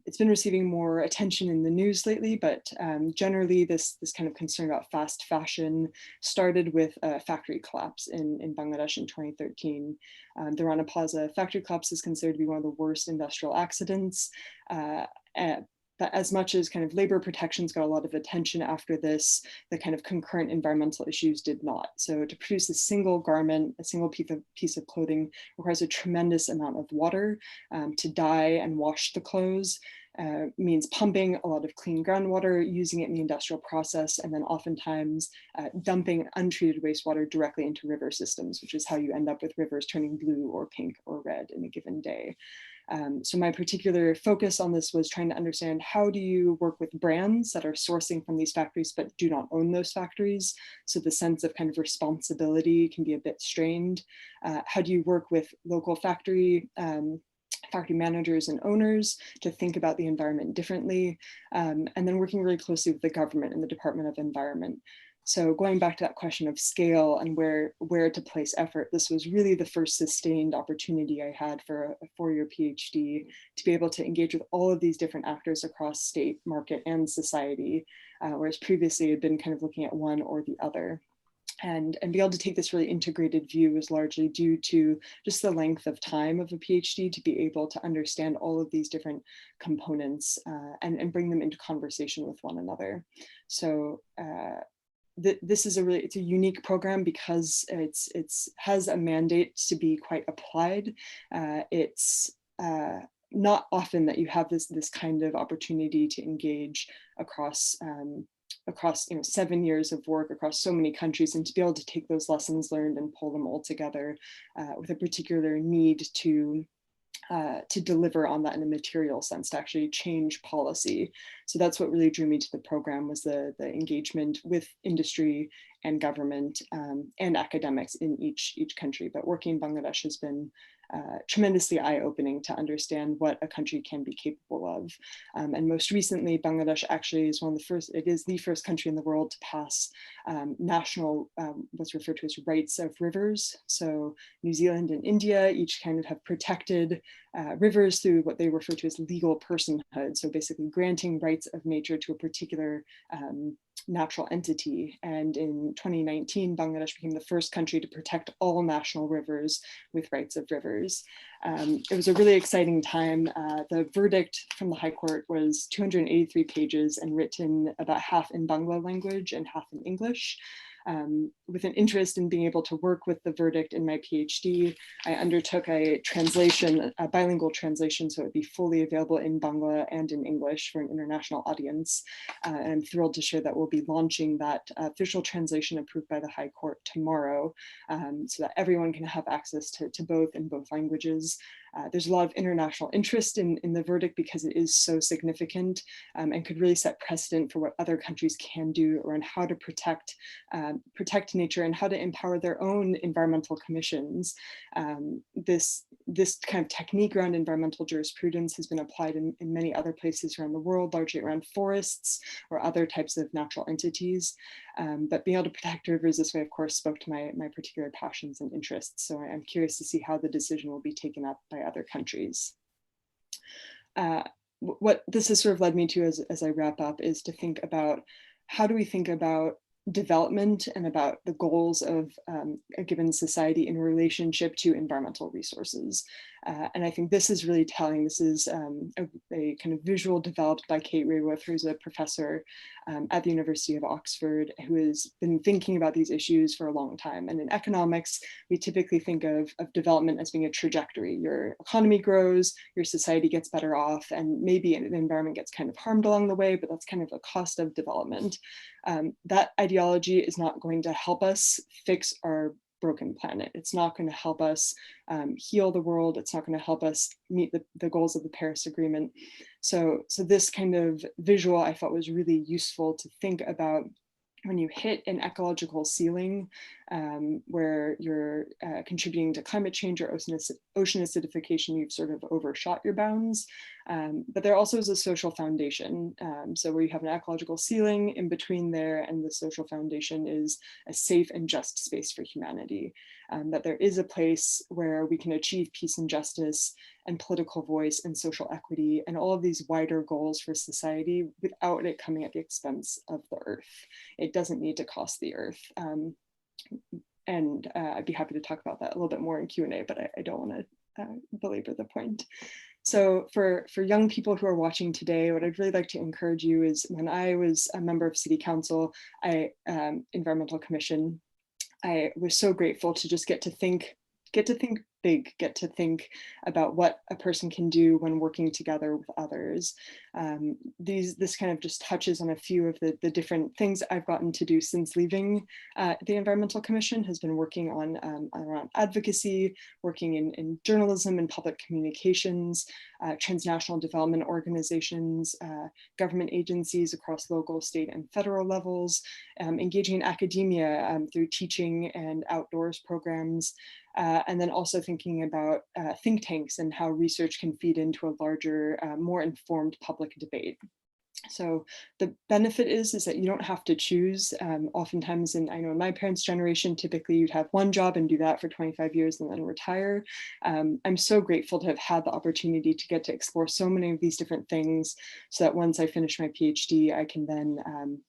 it's been receiving more attention in the news lately, but generally this kind of concern about fast fashion started with a factory collapse in Bangladesh in 2013. The Rana Plaza factory collapse is considered to be one of the worst industrial accidents. But as much as kind of labor protections got a lot of attention after this, the kind of concurrent environmental issues did not. So to produce a single garment, a single piece of clothing requires a tremendous amount of water. To dye and wash the clothes means pumping a lot of clean groundwater, using it in the industrial process, and then oftentimes dumping untreated wastewater directly into river systems, which is how you end up with rivers turning blue or pink or red in a given day. So my particular focus on this was trying to understand how do you work with brands that are sourcing from these factories but do not own those factories. So the sense of kind of responsibility can be a bit strained. How do you work with local factory managers and owners to think about the environment differently, and then working really closely with the government and the Department of Environment. So going back to that question of scale and where to place effort, this was really the first sustained opportunity I had for a 4-year PhD to be able to engage with all of these different actors across state, market, and society, whereas previously I'd been kind of looking at one or the other. And be able to take this really integrated view was largely due to just the length of time of a PhD to be able to understand all of these different components and bring them into conversation with one another. So this is it's a unique program because it's has a mandate to be quite applied. It's not often that you have this kind of opportunity to engage across 7 years of work across so many countries, and to be able to take those lessons learned and pull them all together with a particular need to deliver on that in a material sense, to actually change policy. So that's what really drew me to the program, was the engagement with industry and government and academics in each country. But working in Bangladesh has been tremendously eye-opening to understand what a country can be capable of. And most recently, Bangladesh actually is it is the first country in the world to pass national, what's referred to as rights of rivers. So New Zealand and India each kind of have protected rivers through what they refer to as legal personhood. So basically granting rights of nature to a particular natural entity. And in 2019, Bangladesh became the first country to protect all national rivers with rights of rivers. It was a really exciting time. The verdict from the High Court was 283 pages and written about half in Bangla language and half in English. with an interest in being able to work with the verdict in my PhD, I undertook a translation, a bilingual translation, so it would be fully available in Bangla and in English for an international audience. And I'm thrilled to share that we'll be launching that official translation approved by the High Court tomorrow, so that everyone can have access to both in both languages. There's a lot of international interest in the verdict because it is so significant and could really set precedent for what other countries can do around how to protect nature and how to empower their own environmental commissions. This kind of technique around environmental jurisprudence has been applied in many other places around the world, largely around forests or other types of natural entities. But being able to protect rivers this way, of course, spoke to my particular passions and interests. So I'm curious to see how the decision will be taken up by other countries. What this has sort of led me to as I wrap up is to think about how do we think about development and about the goals of a given society in relationship to environmental resources. And I think this is really telling. This is a kind of visual developed by Kate Raworth, who's a professor at the University of Oxford, who has been thinking about these issues for a long time. And in economics, we typically think of development as being a trajectory. Your economy grows, your society gets better off, and maybe the environment gets kind of harmed along the way, but that's kind of a cost of development. That ideology is not going to help us fix our broken planet. It's not going to help us heal the world. It's not going to help us meet the goals of the Paris Agreement. So this kind of visual I thought was really useful to think about when you hit an ecological ceiling where you're contributing to climate change or ocean acidification, you've sort of overshot your bounds. But there also is a social foundation. So where you have an ecological ceiling, in between there and the social foundation is a safe and just space for humanity. That there is a place where we can achieve peace and justice and political voice and social equity and all of these wider goals for society without it coming at the expense of the earth. It doesn't need to cost the earth. And I'd be happy to talk about that a little bit more in Q&A, but I don't want to belabor the point. So for young people who are watching today, what I'd really like to encourage you is when I was a member of City Council, Environmental Commission, I was so grateful to just get to think big, get to think about what a person can do when working together with others. This kind of just touches on a few of the different things I've gotten to do since leaving the Environmental Commission. Has been working on around advocacy, working in journalism and public communications, transnational development organizations, government agencies across local, state, and federal levels, engaging in academia through teaching and outdoors programs, and then also thinking about think tanks and how research can feed into a larger, more informed public debate. So the benefit is that you don't have to choose. Oftentimes, I know in my parents' generation, typically you'd have one job and do that for 25 years and then retire. I'm so grateful to have had the opportunity to get to explore so many of these different things, so that once I finish my PhD, I can then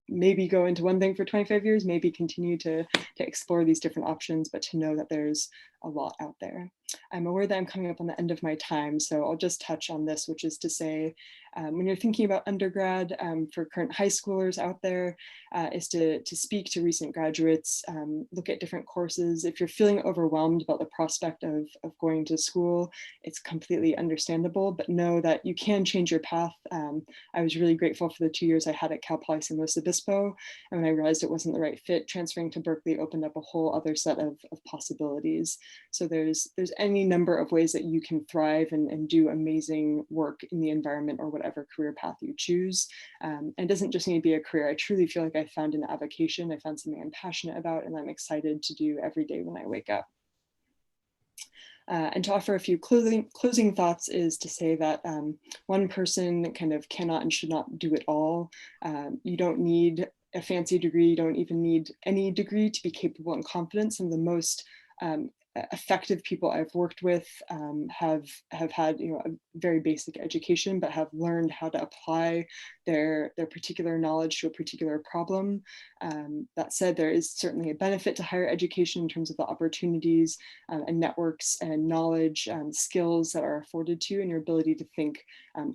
maybe go into one thing for 25 years, maybe continue to explore these different options, but to know that there's a lot out there. I'm aware that I'm coming up on the end of my time, so I'll just touch on this, which is to say, when you're thinking about undergrad, for current high schoolers out there, is to speak to recent graduates, look at different courses. If you're feeling overwhelmed about the prospect of going to school, it's completely understandable, but know that you can change your path. I was really grateful for the 2 years I had at Cal Poly San Luis Obispo, and when I realized it wasn't the right fit, transferring to Berkeley opened up a whole other set of possibilities. So there's any number of ways that you can thrive and do amazing work in the environment or whatever career path you choose. And it doesn't just need to be a career. I truly feel like I found an avocation. I found something I'm passionate about and I'm excited to do every day when I wake up. And to offer a few closing thoughts is to say that one person kind of cannot and should not do it all. You don't need a fancy degree. You don't even need any degree to be capable and confident. Some of the most effective people I've worked with have had a very basic education, but have learned how to apply their particular knowledge to a particular problem. That said, there is certainly a benefit to higher education in terms of the opportunities and networks and knowledge skills that are afforded to you, and your ability to think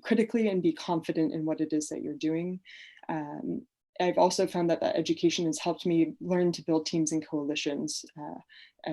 critically and be confident in what it is that you're doing. I've also found that education has helped me learn to build teams and coalitions,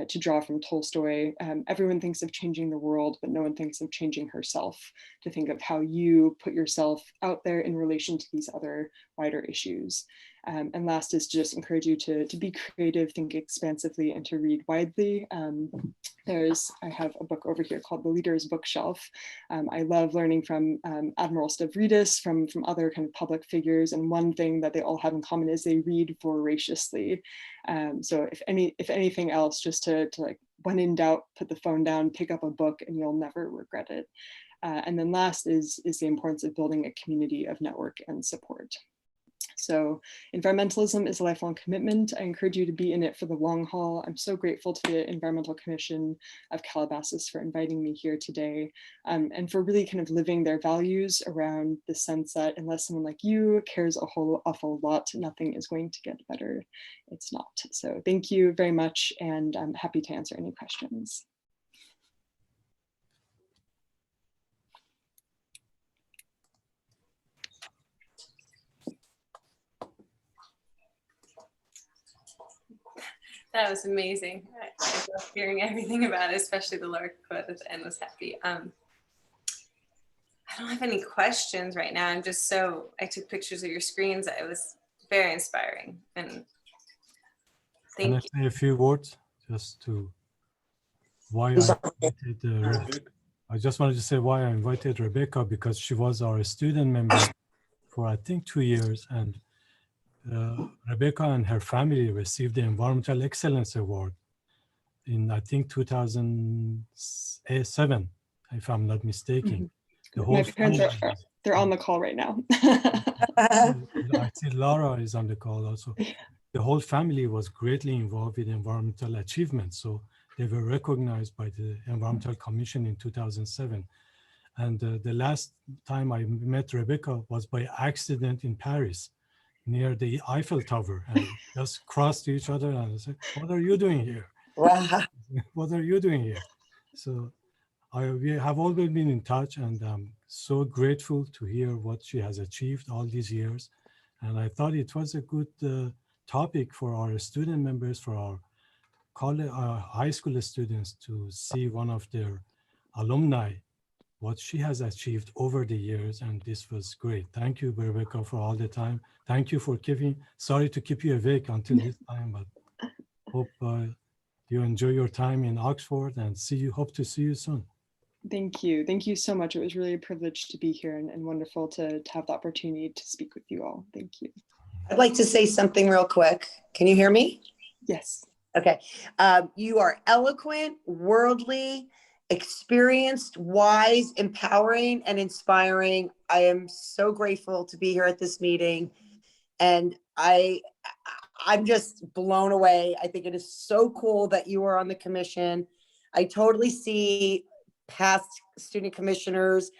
to draw from Tolstoy. Everyone thinks of changing the world, but no one thinks of changing herself, to think of how you put yourself out there in relation to these other wider issues. And last is just encourage you to be creative, think expansively, and to read widely. I have a book over here called The Leader's Bookshelf. I love learning from Admiral Stavridis, from other kind of public figures, and one thing that they all have in common is they read voraciously. So if anything else, just to like, when in doubt, put the phone down, pick up a book, and you'll never regret it. And then last is the importance of building a community of network and support. So environmentalism is a lifelong commitment. I encourage you to be in it for the long haul. I'm so grateful to the Environmental Commission of Calabasas for inviting me here today, and for really kind of living their values around the sense that unless someone like you cares a whole awful lot, nothing is going to get better. It's not. So thank you very much, and I'm happy to answer any questions. That was amazing. I love hearing everything about it, especially the Laura quote at the end was happy. I don't have any questions right now. I took pictures of your screens. It was very inspiring. And Can I say a few words just to why I just wanted to say why I invited Rebecca, because she was our student member for I think 2 years, and Rebecca and her family received the Environmental Excellence Award in, I think, 2007, if I'm not mistaken. The whole My parents family, they're on the call right now. I see Laura is on the call also. The whole family was greatly involved in environmental achievements. So they were recognized by the Environmental Commission in 2007. And the last time I met Rebecca was by accident in Paris, near the Eiffel Tower, and just crossed each other and said, "What are you doing here? Wow. What are you doing here?" So we have always been in touch, and I'm so grateful to hear what she has achieved all these years. And I thought it was a good topic for our student members, for our college, high school students, to see one of their alumni, what she has achieved over the years, and this was great. Thank you, Rebecca, for all the time. Thank you for giving. Sorry to keep you awake until this time, but hope you enjoy your time in Oxford, and hope to see you soon. Thank you. Thank you so much. It was really a privilege to be here, and wonderful to have the opportunity to speak with you all. Thank you. I'd like to say something real quick. Can you hear me? Yes. Okay. You are eloquent, worldly, experienced, wise, empowering, and inspiring. I am so grateful to be here at this meeting, and I'm just blown away. I think it is so cool that you are on the commission. I totally see past student commissioners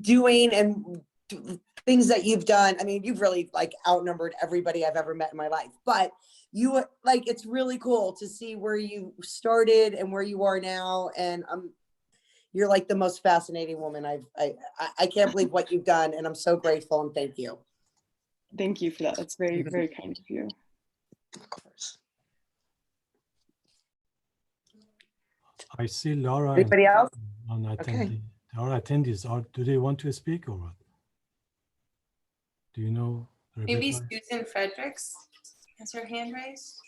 doing and things that you've done. I mean, you've really like outnumbered everybody I've ever met in my life, but you like, it's really cool to see where you started and where you are now. And you're like the most fascinating woman I can't believe what you've done. And I'm so grateful, and thank you. Thank you for that. That's very, very kind of you. Of course. I see Laura. Anybody else? Okay. Our attendees, do they want to speak or what? Do you know? Rebecca? Maybe Susan Fredericks has her hand raised.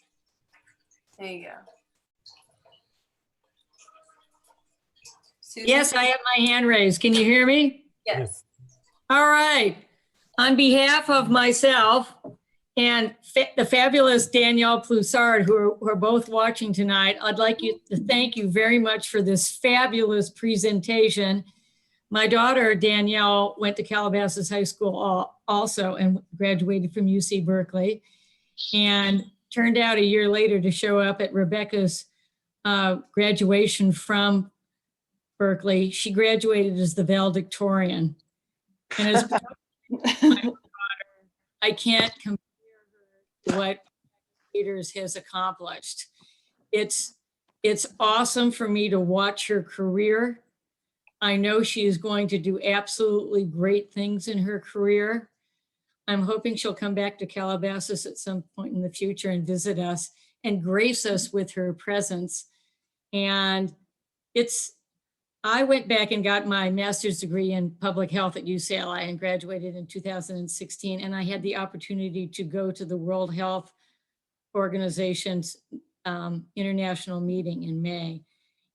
There you go. Susan? Yes, I have my hand raised. Can you hear me? Yes. All right. On behalf of myself and the fabulous Danielle Ploussard, who are both watching tonight, I'd like to thank you very much for this fabulous presentation. My daughter, Danielle, went to Calabasas High School also and graduated from UC Berkeley, and turned out a year later to show up at Rebecca's graduation from Berkeley. She graduated as the valedictorian. And as my daughter, I can't compare her to what Peters has accomplished. It's awesome for me to watch her career. I know she is going to do absolutely great things in her career. I'm hoping she'll come back to Calabasas at some point in the future and visit us and grace us with her presence. And I went back and got my master's degree in public health at UCLA and graduated in 2016. And I had the opportunity to go to the World Health Organization's international meeting in May.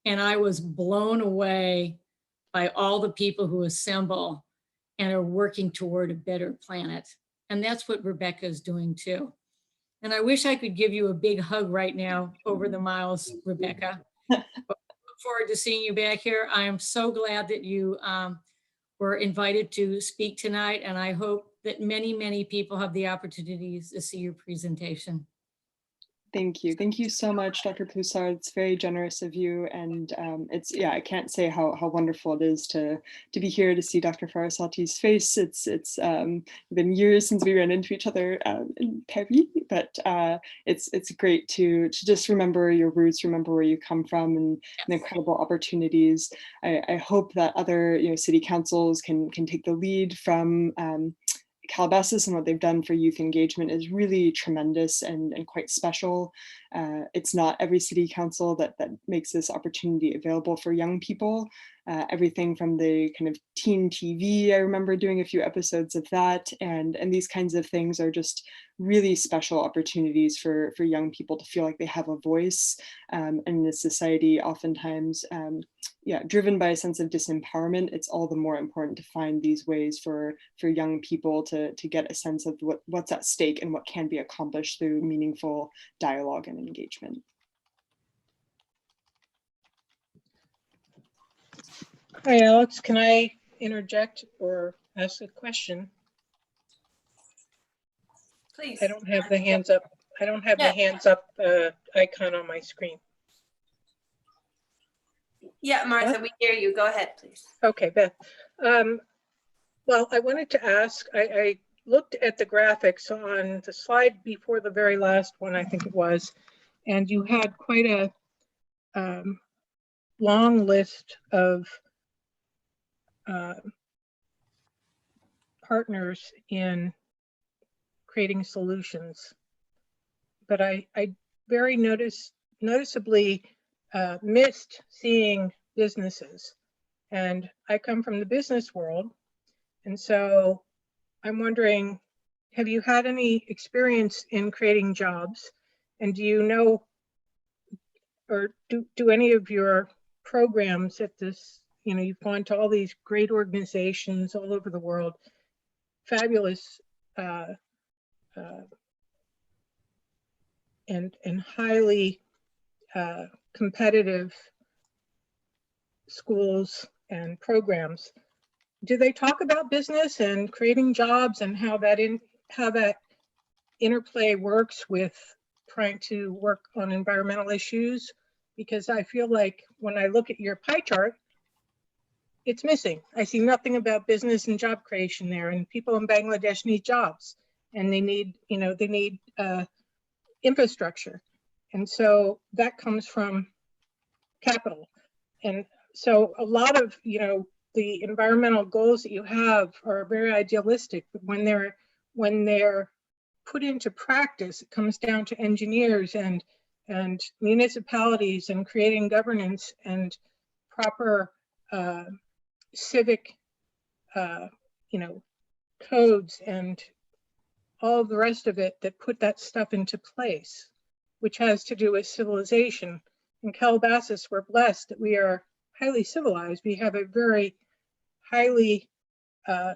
And I was blown away by all the people who assemble and are working toward a better planet. And that's what Rebecca is doing too. And I wish I could give you a big hug right now over the miles, Rebecca. But look forward to seeing you back here. I am so glad that you were invited to speak tonight. And I hope that many, many people have the opportunities to see your presentation. Thank you. Thank you so much, Dr. Ploussard. It's very generous of you. And yeah, I can't say how wonderful it is to be here to see Dr. Farasati's face. It's been years since we ran into each other in Paris, but it's great to just remember your roots, remember where you come from, and the incredible opportunities. I hope that other city councils can take the lead from Calabasas, and what they've done for youth engagement is really tremendous and quite special. It's not every city council that makes this opportunity available for young people. Everything from the kind of teen TV, I remember doing a few episodes of that, and these kinds of things are just really special opportunities for young people to feel like they have a voice. And in this society, oftentimes, driven by a sense of disempowerment, it's all the more important to find these ways for young people to get a sense of what's at stake and what can be accomplished through meaningful dialogue and engagement. Hi, Alex, can I interject or ask a question? Please. I don't have the hands up. I don't have the hands up icon on my screen. Yeah, Martha, we hear you. Go ahead, please. Okay, Beth. Well, I wanted to ask, I looked at the graphics on the slide before the very last one, I think it was, and you had quite a long list of partners in creating solutions. But I very noticeably missed seeing businesses. And I come from the business world. And so I'm wondering, have you had any experience in creating jobs? And do you know, or do any of your programs at this, you've gone to all these great organizations all over the world, fabulous and highly competitive schools and programs. Do they talk about business and creating jobs and how that interplay works with trying to work on environmental issues? Because I feel like when I look at your pie chart, it's missing. I see nothing about business and job creation there, and people in Bangladesh need jobs, and they need, infrastructure. And so that comes from capital. And so a lot of, the environmental goals that you have are very idealistic, but when they're put into practice, it comes down to engineers and municipalities and creating governance and proper civic, codes and all the rest of it that put that stuff into place, which has to do with civilization. In Calabasas, we're blessed that we are highly civilized. We have a very highly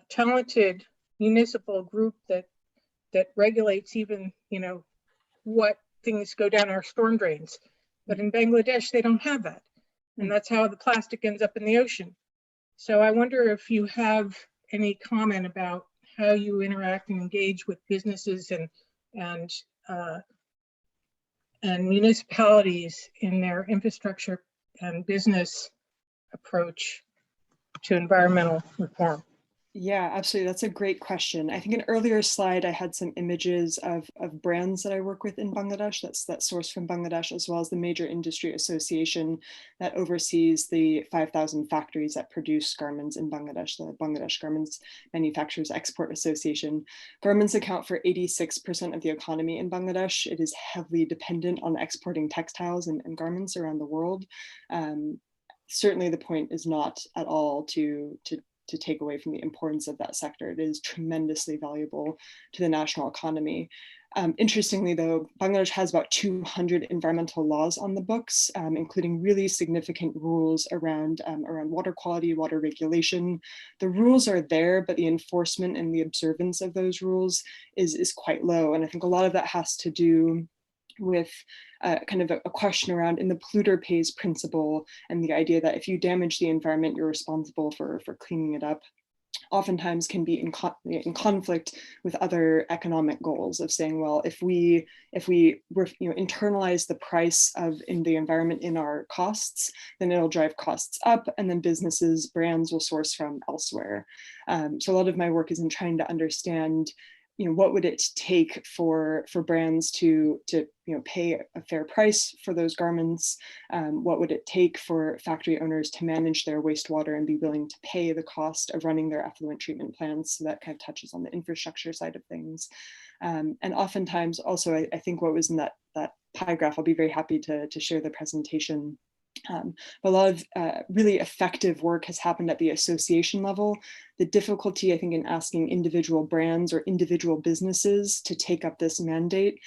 talented municipal group that regulates even, what things go down our storm drains. But in Bangladesh, they don't have that. And that's how the plastic ends up in the ocean. So I wonder if you have any comment about how you interact and engage with businesses and municipalities in their infrastructure and business approach to environmental reform. Yeah, absolutely. That's a great question. I think an earlier slide, I had some images of brands that I work with in Bangladesh, that source from Bangladesh, as well as the major industry association that oversees the 5,000 factories that produce garments in Bangladesh, the Bangladesh Garments Manufacturers Export Association. Garments account for 86% of the economy in Bangladesh. It is heavily dependent on exporting textiles and garments around the world. Certainly the point is not at all to take away from the importance of that sector. It is tremendously valuable to the national economy. Interestingly though, Bangladesh has about 200 environmental laws on the books, including really significant rules around water quality, water regulation. The rules are there, but the enforcement and the observance of those rules is quite low. And I think a lot of that has to do with kind of a question around in the polluter pays principle, and the idea that if you damage the environment, you're responsible for cleaning it up, oftentimes can be in conflict with other economic goals of saying, well, if we internalize the price in the environment in our costs, then it'll drive costs up, and then businesses, brands will source from elsewhere. So a lot of my work is in trying to understand, what would it take for brands to pay a fair price for those garments? What would it take for factory owners to manage their wastewater and be willing to pay the cost of running their effluent treatment plants? So that kind of touches on the infrastructure side of things. And oftentimes also, I think what was in that pie graph, I'll be very happy to share the presentation. But a lot of really effective work has happened at the association level. The difficulty, I think, in asking individual brands or individual businesses to take up this mandate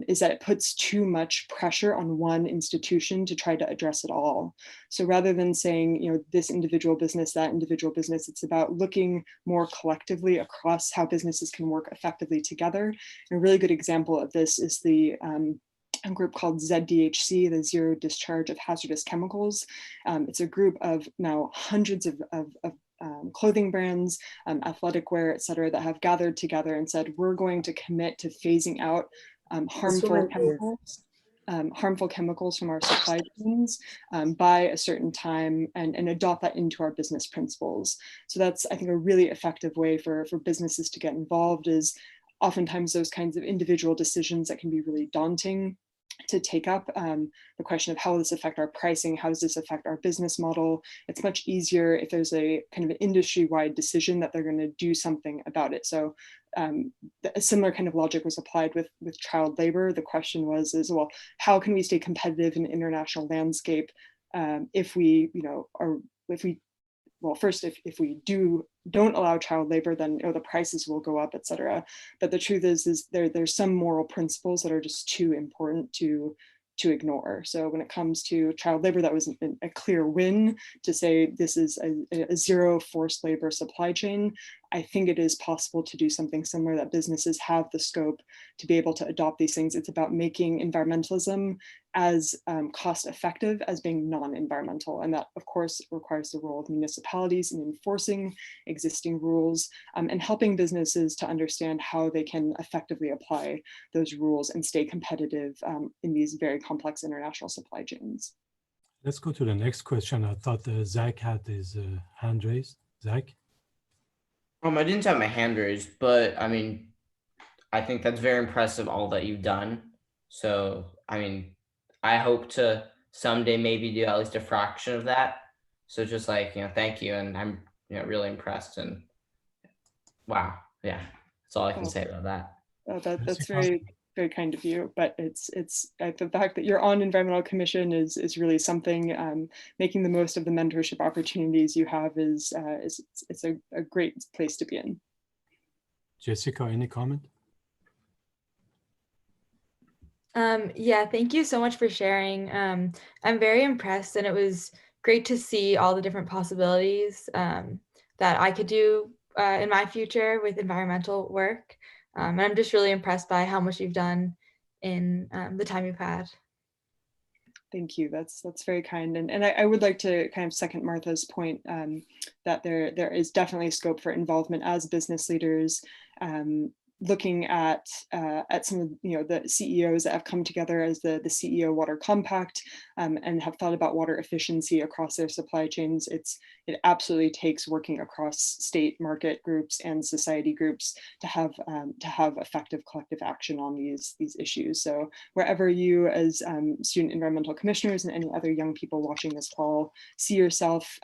is that it puts too much pressure on one institution to try to address it all. So rather than saying, this individual business, that individual business, it's about looking more collectively across how businesses can work effectively together. And a really good example of this is a group called ZDHC, the Zero Discharge of Hazardous Chemicals. It's a group of now hundreds of clothing brands, athletic wear, et cetera, that have gathered together and said, we're going to commit to phasing out harmful chemicals from our supply chains by a certain time, and adopt that into our business principles. So that's, I think, a really effective way for businesses to get involved. Is oftentimes those kinds of individual decisions that can be really daunting to take up. The question of how will this affect our pricing? How does this affect our business model? It's much easier if there's a kind of an industry-wide decision that they're going to do something about it. So a similar kind of logic was applied with child labor. The question was, well, how can we stay competitive in the international landscape if we don't allow child labor, then the prices will go up, et cetera. But the truth is there's some moral principles that are just too important to ignore. So when it comes to child labor, that was a clear win to say this is a zero forced labor supply chain. I think it is possible to do something similar, that businesses have the scope to be able to adopt these things. It's about making environmentalism as cost effective as being non-environmental. And that, of course, requires the role of municipalities in enforcing existing rules and helping businesses to understand how they can effectively apply those rules and stay competitive in these very complex international supply chains. Let's go to the next question. I thought Zach had his hand raised. Zach? I didn't have my hand raised, but I mean, I think that's very impressive, all that you've done. So, I mean, I hope to someday maybe do at least a fraction of that. So just thank you. And I'm, really impressed, and wow. Yeah. That's all I can say about that. That's very, very kind of you, but it's the fact that you're on environmental commission is really something. Making the most of the mentorship opportunities you have is a great place to be in. Jessica, any comment? Yeah, thank you so much for sharing. I'm very impressed, and it was great to see all the different possibilities that I could do in my future with environmental work. And I'm just really impressed by how much you've done in the time you've had. Thank you. That's very kind. And I would like to kind of second Martha's point that there is definitely scope for involvement as business leaders. looking at some of the CEOs that have come together as the CEO Water Compact, and have thought about water efficiency across their supply chains. It absolutely takes working across state market groups and society groups to have effective collective action on these issues. So wherever you as student environmental commissioners and any other young people watching this call see yourself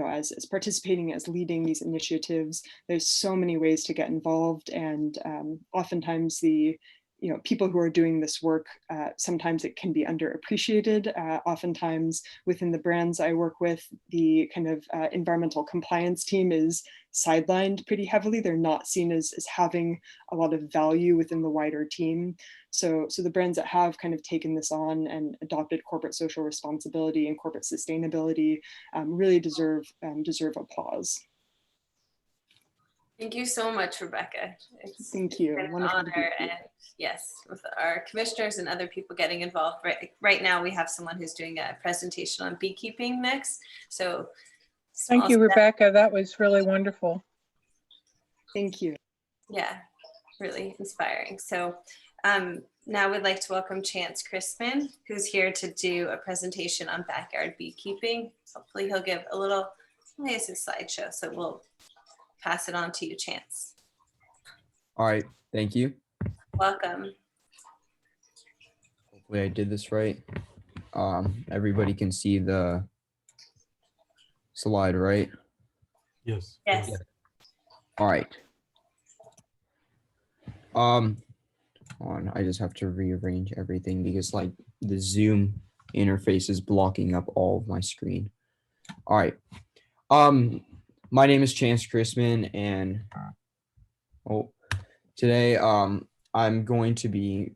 as participating, as leading these initiatives, there's so many ways to get involved. And oftentimes the people who are doing this work, sometimes it can be underappreciated. Oftentimes within the brands I work with, the kind of environmental compliance team is sidelined pretty heavily. They're not seen as having a lot of value within the wider team. So the brands that have kind of taken this on and adopted corporate social responsibility and corporate sustainability really deserve applause. Thank you so much, Rebecca. Thank you. It's an honor, and yes, with our commissioners and other people getting involved. Right now, we have someone who's doing a presentation on beekeeping next. So thank you, Rebecca. That was really wonderful. Thank you. Yeah, really inspiring. So now we'd like to welcome Chance Crispin, who's here to do a presentation on backyard beekeeping. Hopefully he'll give a little, it's a slideshow, so we'll pass it on to you, Chance. All right, thank you. Welcome. Hopefully I did this right. Everybody can see the slide, right? Yes. Yes. All right. I just have to rearrange everything because like the Zoom interface is blocking up all of my screen. All right. My name is Chance Crispin, and today I'm going to be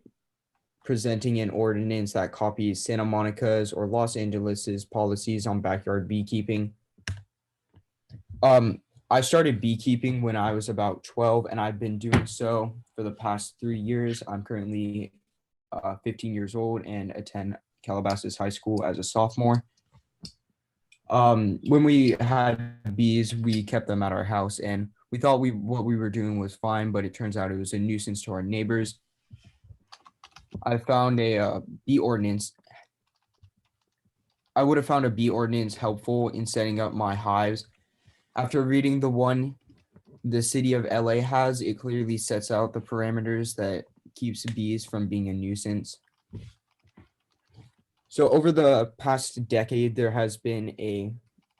presenting an ordinance that copies Santa Monica's or Los Angeles's policies on backyard beekeeping. I started beekeeping when I was about 12, and I've been doing so for the past 3 years. I'm currently 15 years old and attend Calabasas High School as a sophomore. When we had bees, we kept them at our house, and we thought what we were doing was fine, but it turns out it was a nuisance to our neighbors. I found a bee ordinance. I would have found a bee ordinance helpful in setting up my hives. After reading the one the city of LA has, it clearly sets out the parameters that keeps bees from being a nuisance. So over the past decade, there has been a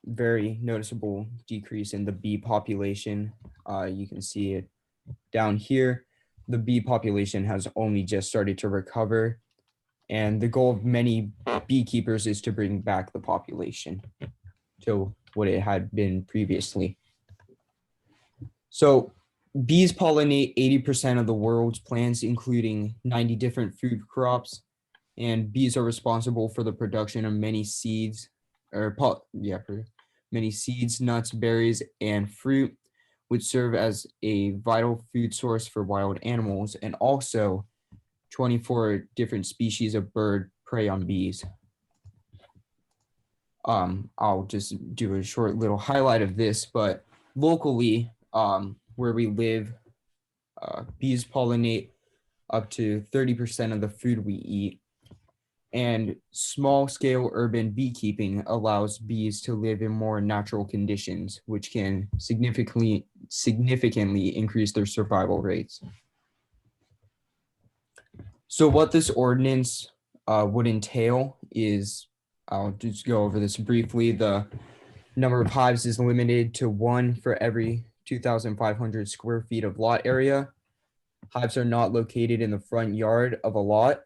very noticeable decrease in the bee population. You can see it down here. The bee population has only just started to recover, and the goal of many beekeepers is to bring back the population to what it had been previously. So bees pollinate 80% of the world's plants, including 90 different food crops, and bees are responsible for the production of many seeds, many seeds, nuts, berries, and fruit, which serve as a vital food source for wild animals, and also 24 different species of bird prey on bees. I'll just do a short little highlight of this, but locally, where we live, bees pollinate up to 30% of the food we eat, and small-scale urban beekeeping allows bees to live in more natural conditions, which can significantly increase their survival rates. So what this ordinance would entail is, I'll just go over this briefly. The number of hives is limited to 1 for every 2,500 square feet of lot area. Hives are not located in the front yard of a lot.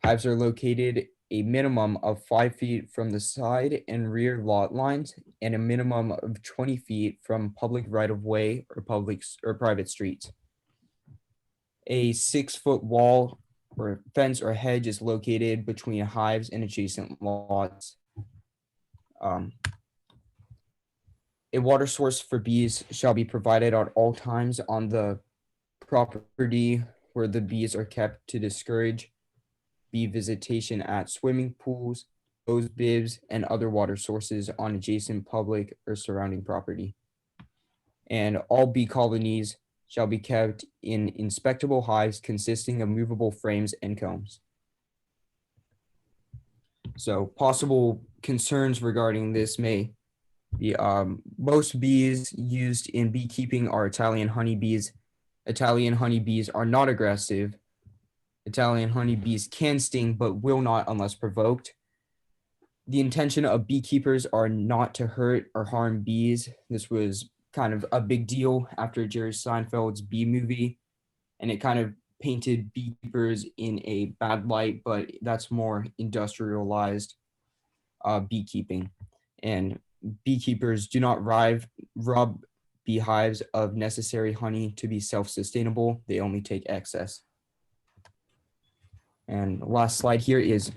Hives are located a minimum of 5 feet from the side and rear lot lines, and a minimum of 20 feet from public right-of-way or private streets. A 6-foot wall or fence or hedge is located between hives and adjacent lots. A water source for bees shall be provided at all times on the property where the bees are kept to discourage bee visitation at swimming pools, hose bibs, and other water sources on adjacent public or surrounding property. And all bee colonies shall be kept in inspectable hives consisting of movable frames and combs. So possible concerns regarding this may be most bees used in beekeeping are Italian honeybees. Italian honeybees are not aggressive. Italian honeybees can sting but will not unless provoked. The intention of beekeepers are not to hurt or harm bees. This was kind of a big deal after Jerry Seinfeld's Bee Movie, and it kind of painted beekeepers in a bad light, but that's more industrialized beekeeping. And beekeepers do not rob beehives of necessary honey to be self-sustainable. They only take excess. And last slide here is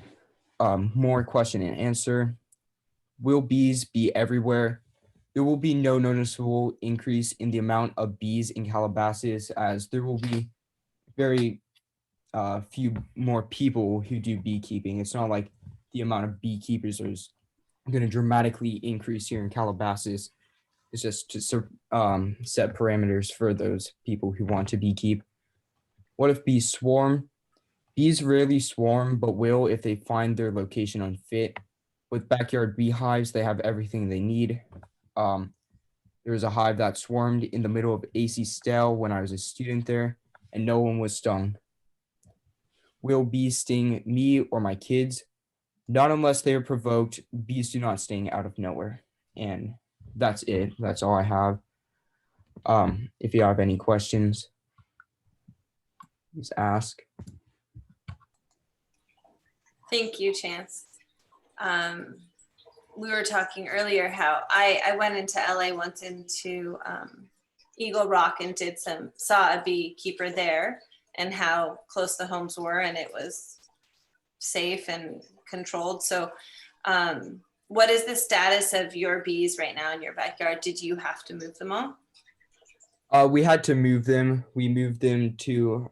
more question and answer. Will bees be everywhere? There will be no noticeable increase in the amount of bees in Calabasas, as there will be very few more people who do beekeeping. It's not like the amount of beekeepers is going to dramatically increase here in Calabasas. It's just to set parameters for those people who want to beekeep. What if bees swarm? Bees rarely swarm, but will if they find their location unfit. With backyard beehives, they have everything they need. There was a hive that swarmed in the middle of AC Stell when I was a student there, and no one was stung. Will bees sting me or my kids? Not unless they are provoked. Bees do not sting out of nowhere. And that's it. That's all I have. If you have any questions, please ask. Thank you, Chance. We were talking earlier how I went into LA once into Eagle Rock and saw a beekeeper there and how close the homes were, and it was safe and controlled. So what is the status of your bees right now in your backyard? Did you have to move them all? We had to move them. We moved them to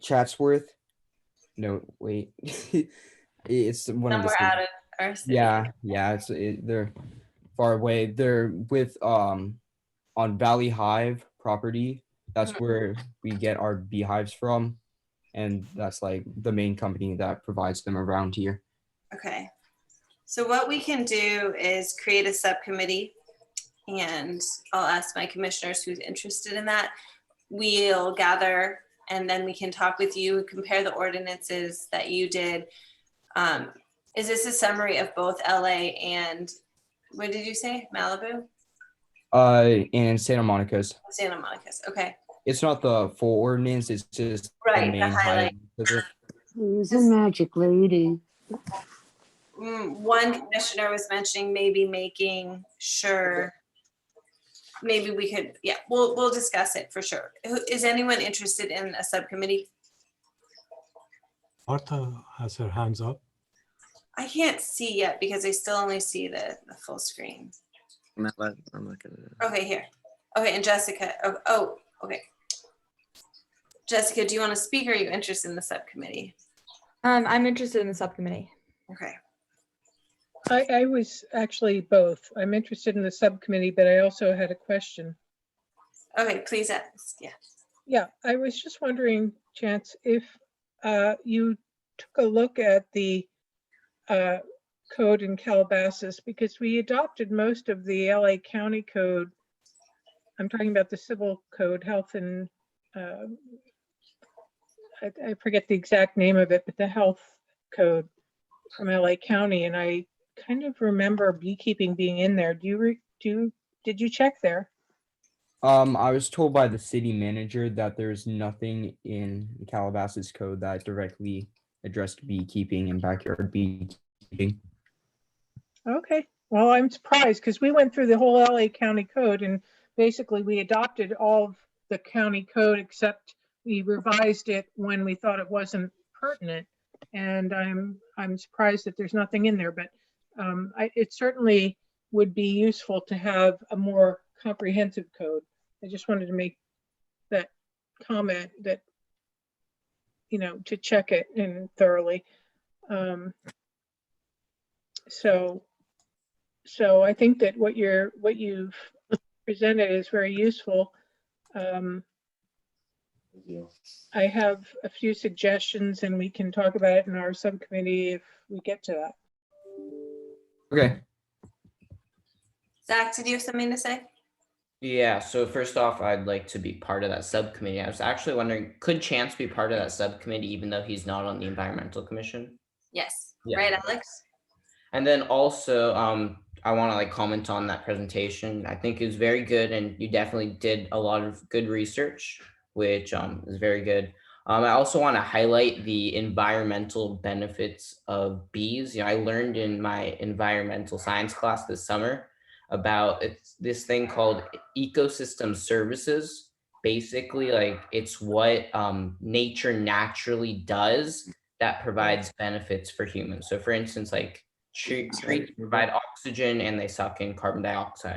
Chatsworth. No, wait. It's one of the Somewhere out of our city. Yeah. They're far away. They're with on Valley Hive property. That's where we get our beehives from, and that's like the main company that provides them around here. Okay. So what we can do is create a subcommittee, and I'll ask my commissioners who's interested in that. We'll gather, and then we can talk with you, compare the ordinances that you did. Is this a summary of both LA and, what did you say, Malibu? And Santa Monica's. Santa Monica's, okay. It's not the full ordinance, it's just Right, the main highlight. Who's a magic lady? One commissioner was mentioning maybe making sure, maybe we could, yeah, we'll discuss it for sure. Is anyone interested in a subcommittee? Martha has her hands up. I can't see yet because I still only see the full screen. I'm not gonna. Okay, here. Okay, and Jessica, oh, okay. Jessica, do you want to speak or are you interested in the subcommittee? I'm interested in the subcommittee. Okay. I was actually both. I'm interested in the subcommittee, but I also had a question. Okay, please ask, yeah. Yeah, I was just wondering, Chance, if you took a look at the code in Calabasas, because we adopted most of the LA County code. I'm talking about the civil code, health and I forget the exact name of it, but the health code from LA County, and I kind of remember beekeeping being in there. Did you check there? I was told by the city manager that there's nothing in the Calabasas code that directly addressed beekeeping and backyard beekeeping. Okay, well, I'm surprised because we went through the whole LA County code and basically we adopted all of the county code except we revised it when we thought it wasn't pertinent. And I'm surprised that there's nothing in there, but it certainly would be useful to have a more comprehensive code. I just wanted to make that comment that, you know, to check it in thoroughly. So I think that what you've presented is very useful. I have a few suggestions and we can talk about it in our subcommittee if we get to that. Okay. Zach, did you have something to say? Yeah, so first off, I'd like to be part of that subcommittee. I was actually wondering, could Chance be part of that subcommittee even though he's not on the Environmental Commission? Yes. Yeah. Right, Alex? And then also, I want to like comment on that presentation. I think it was very good, and you definitely did a lot of good research, which is very good. I also want to highlight the environmental benefits of bees. You know, I learned in my environmental science class this summer about this thing called ecosystem services. Basically, like it's what nature naturally does that provides benefits for humans. So for instance, like trees provide oxygen and they suck in carbon dioxide.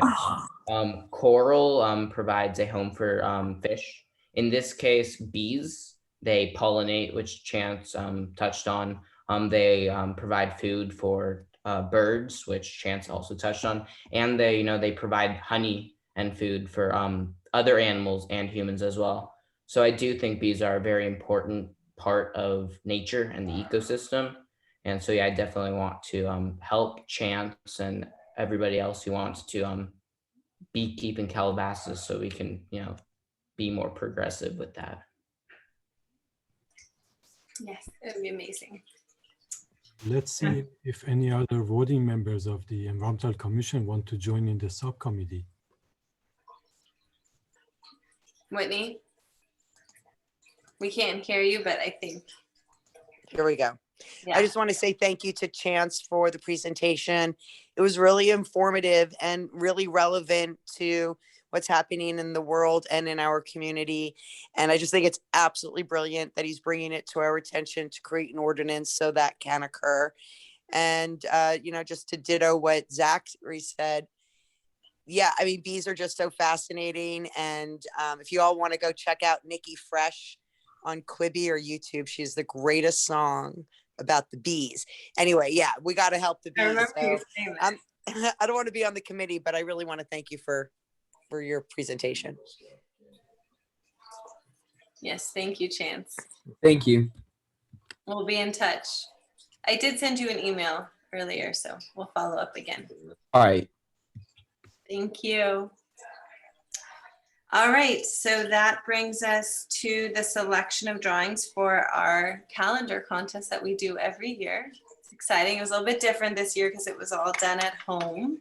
Coral provides a home for fish. In this case, bees, they pollinate, which Chance touched on. They provide food for birds, which Chance also touched on. And they provide honey and food for other animals and humans as well. So I do think bees are a very important part of nature and the ecosystem. And so, yeah, I definitely want to help Chance and everybody else who wants to beekeep in Calabasas so we can, be more progressive with that. Yes, it would be amazing. Let's see if any other voting members of the Environmental Commission want to join in the subcommittee. Whitney? We can't hear you, but I think. Here we go. Yeah. I just want to say thank you to Chance for the presentation. It was really informative and really relevant to what's happening in the world and in our community. And I just think it's absolutely brilliant that he's bringing it to our attention to create an ordinance so that can occur. And, just to ditto what Zachary said, yeah, I mean, bees are just so fascinating. And if you all want to go check out Nikki Fresh on Quibi or YouTube, she's the greatest song about the bees. Anyway, yeah, we got to help the bees. I remember you saying that. I don't want to be on the committee, but I really want to thank you for your presentation. Yes, thank you, Chance. Thank you. We'll be in touch. I did send you an email earlier, so we'll follow up again. All right. Thank you. All right, so that brings us to the selection of drawings for our calendar contest that we do every year. It's exciting. It was a little bit different this year because it was all done at home.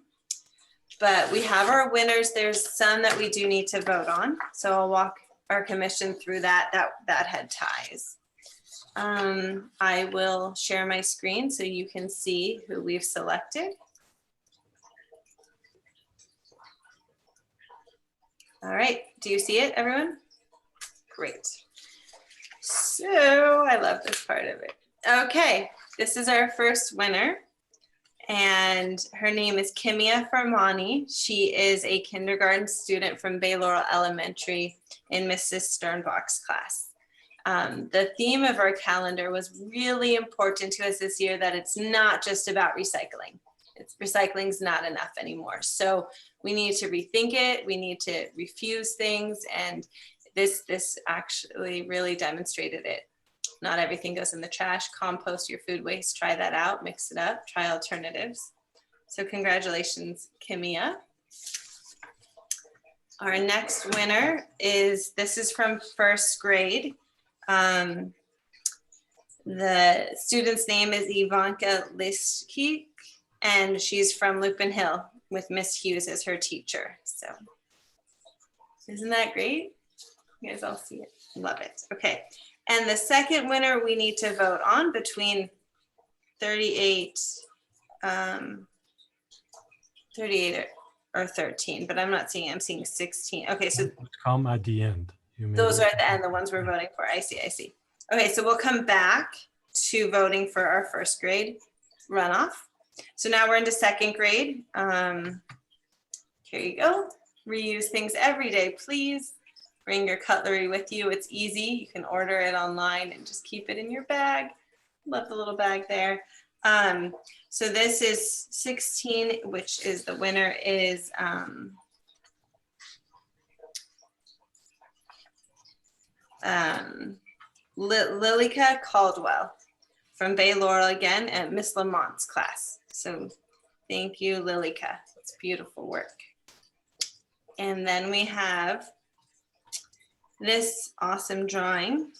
But we have our winners. There's some that we do need to vote on. So I'll walk our commission through that had ties. I will share my screen so you can see who we've selected. All right, do you see it, everyone? Great. So I love this part of it. Okay, this is our first winner. And her name is Kimia Farmani. She is a kindergarten student from Bay Laurel Elementary in Mrs. Sternbach's class. The theme of our calendar was really important to us this year, that it's not just about recycling. Recycling's not enough anymore. So we need to rethink it. We need to refuse things. And this actually really demonstrated it. Not everything goes in the trash. Compost your food waste. Try that out. Mix it up. Try alternatives. So congratulations, Kimia. Our next winner this is from first grade. The student's name is Ivanka Liskik, and she's from Lupin Hill with Miss Hughes as her teacher. So isn't that great? You guys all see it. Love it. Okay. And the second winner we need to vote on between 38 or 13, but I'm not seeing it. I'm seeing 16. Okay, so come at the end. Those are at the end, the ones we're voting for. I see. Okay, so we'll come back to voting for our first grade runoff. So now we're into second grade. Here you go. Reuse things every day, please. Bring your cutlery with you. It's easy. You can order it online and just keep it in your bag. Love the little bag there. So this is 16, which is the winner is Lilica Caldwell from Bay Laurel again at Miss Lamont's class. So thank you, Lilica. It's beautiful work. And then we have this awesome drawing,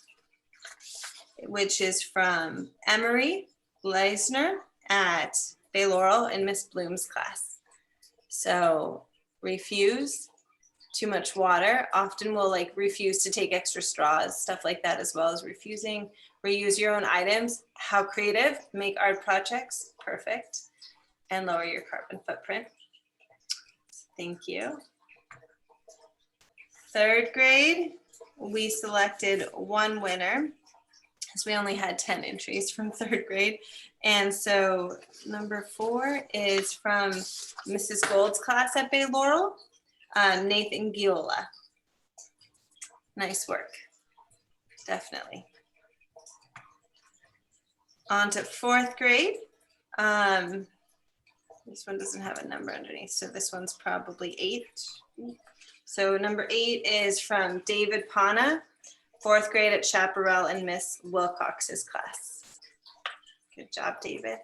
which is from Emery Leisner at Bay Laurel in Miss Bloom's class. So refuse too much water. Often we'll like refuse to take extra straws, stuff like that, as well as refusing. Reuse your own items. How creative. Make art projects. Perfect. And lower your carbon footprint. Thank you. Third grade, we selected one winner because we only had 10 entries from third grade. And so number 4 is from Mrs. Gold's class at Bay Laurel, Nathan Giola. Nice work, definitely. On to 4th grade. This one doesn't have a number underneath, so this one's probably 8. So number 8 is from David Pana, 4th grade at Chaparral in Miss Wilcox's class. Good job, David.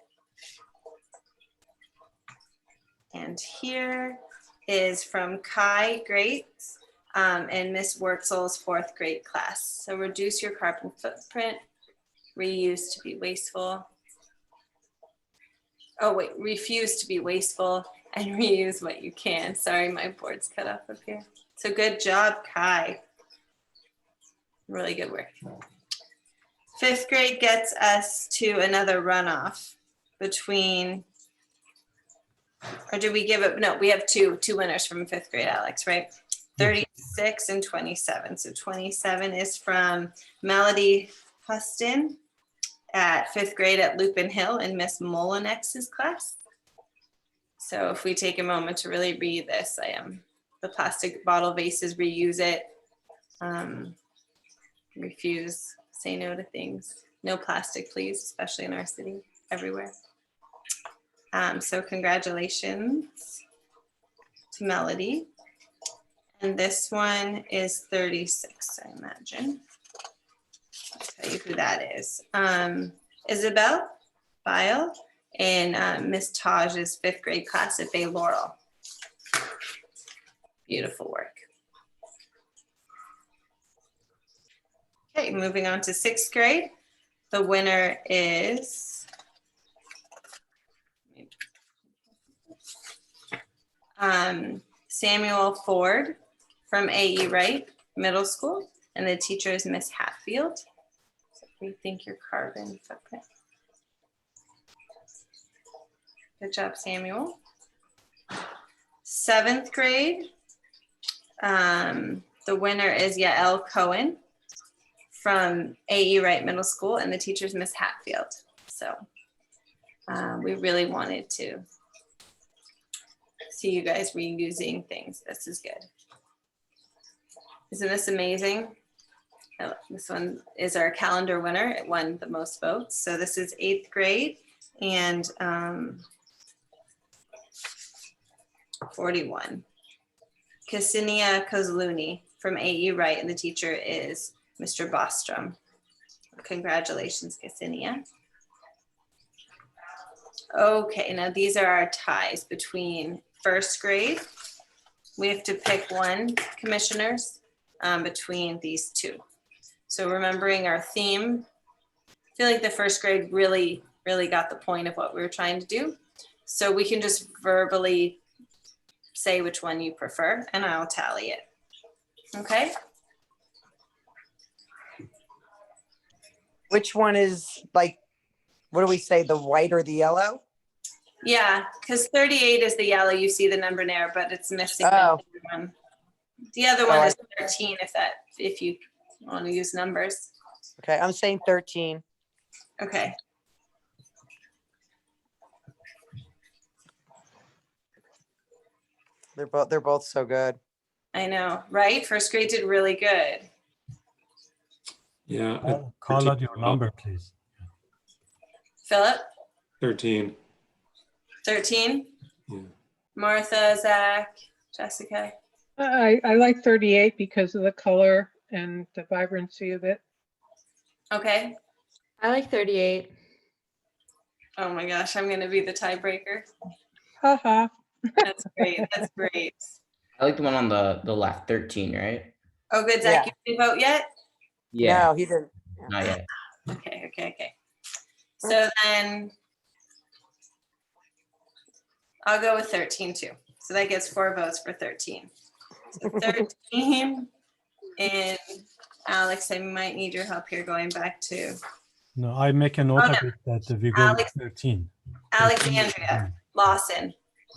And here is from Kai Greats in Miss Wurzel's 4th grade class. So reduce your carbon footprint, reuse to be wasteful. Oh wait, refuse to be wasteful and reuse what you can. Sorry, my board's cut off up here. So good job, Kai. Really good work. 5th grade gets us to another runoff between, or did we give it? No, we have two winners from 5th grade, Alex, right? 36 and 27. So 27 is from Melody Huston at 5th grade at Lupin Hill in Miss Molinex's class. So if we take a moment to really read this, the plastic bottle vases, reuse it. Refuse, say no to things. No plastic, please, especially in our city, everywhere. So congratulations to Melody. And this one is 36, I imagine. I'll tell you who that is. Isabel Bile in Miss Taj's 5th grade class at Bay Laurel. Beautiful work. Okay, moving on to 6th grade. The winner is Samuel Ford from A.E. Wright Middle School, and the teacher is Miss Hatfield. So rethink your carbon footprint. Good job, Samuel. 7th grade, the winner is Yael Cohen from A.E. Wright Middle School, and the teacher is Miss Hatfield. So we really wanted to see you guys reusing things. This is good. Isn't this amazing? Oh, this one is our calendar winner. It won the most votes. So this is 8th grade and 41. Ksenia Kozluni from A.E. Wright, and the teacher is Mr. Bostrom. Congratulations, Ksenia. Okay, now these are our ties between 1st grade. We have to pick one, commissioners, between these two. So remembering our theme, I feel like the 1st grade really got the point of what we were trying to do. So we can just verbally say which one you prefer, and I'll tally it. Okay? Which one is like, what do we say, the white or the yellow? Yeah, because 38 is the yellow. You see the number there, but it's missing the other one. The other one is 13 if you want to use numbers. Okay, I'm saying 13. Okay. They're both so good. I know, right? 1st grade did really good. Yeah. Call out your number, please. Philip? 13. 13? Yeah. Martha, Zach, Jessica? I like 38 because of the color and the vibrancy of it. Okay. I like 38. Oh my gosh, I'm gonna be the tiebreaker. Haha. That's great. That's great. I like the one on the left, 13, right? Oh, good. Yeah. Zach, you didn't vote yet? Yeah, No, he didn't. not yet. Okay. So then I'll go with 13 too. So that gets 4 votes for 13. So 13, and Alex, I might need your help here going back to No, I make a note Oh, of no. it that we go with Alex- 13. Alexandria Lawson.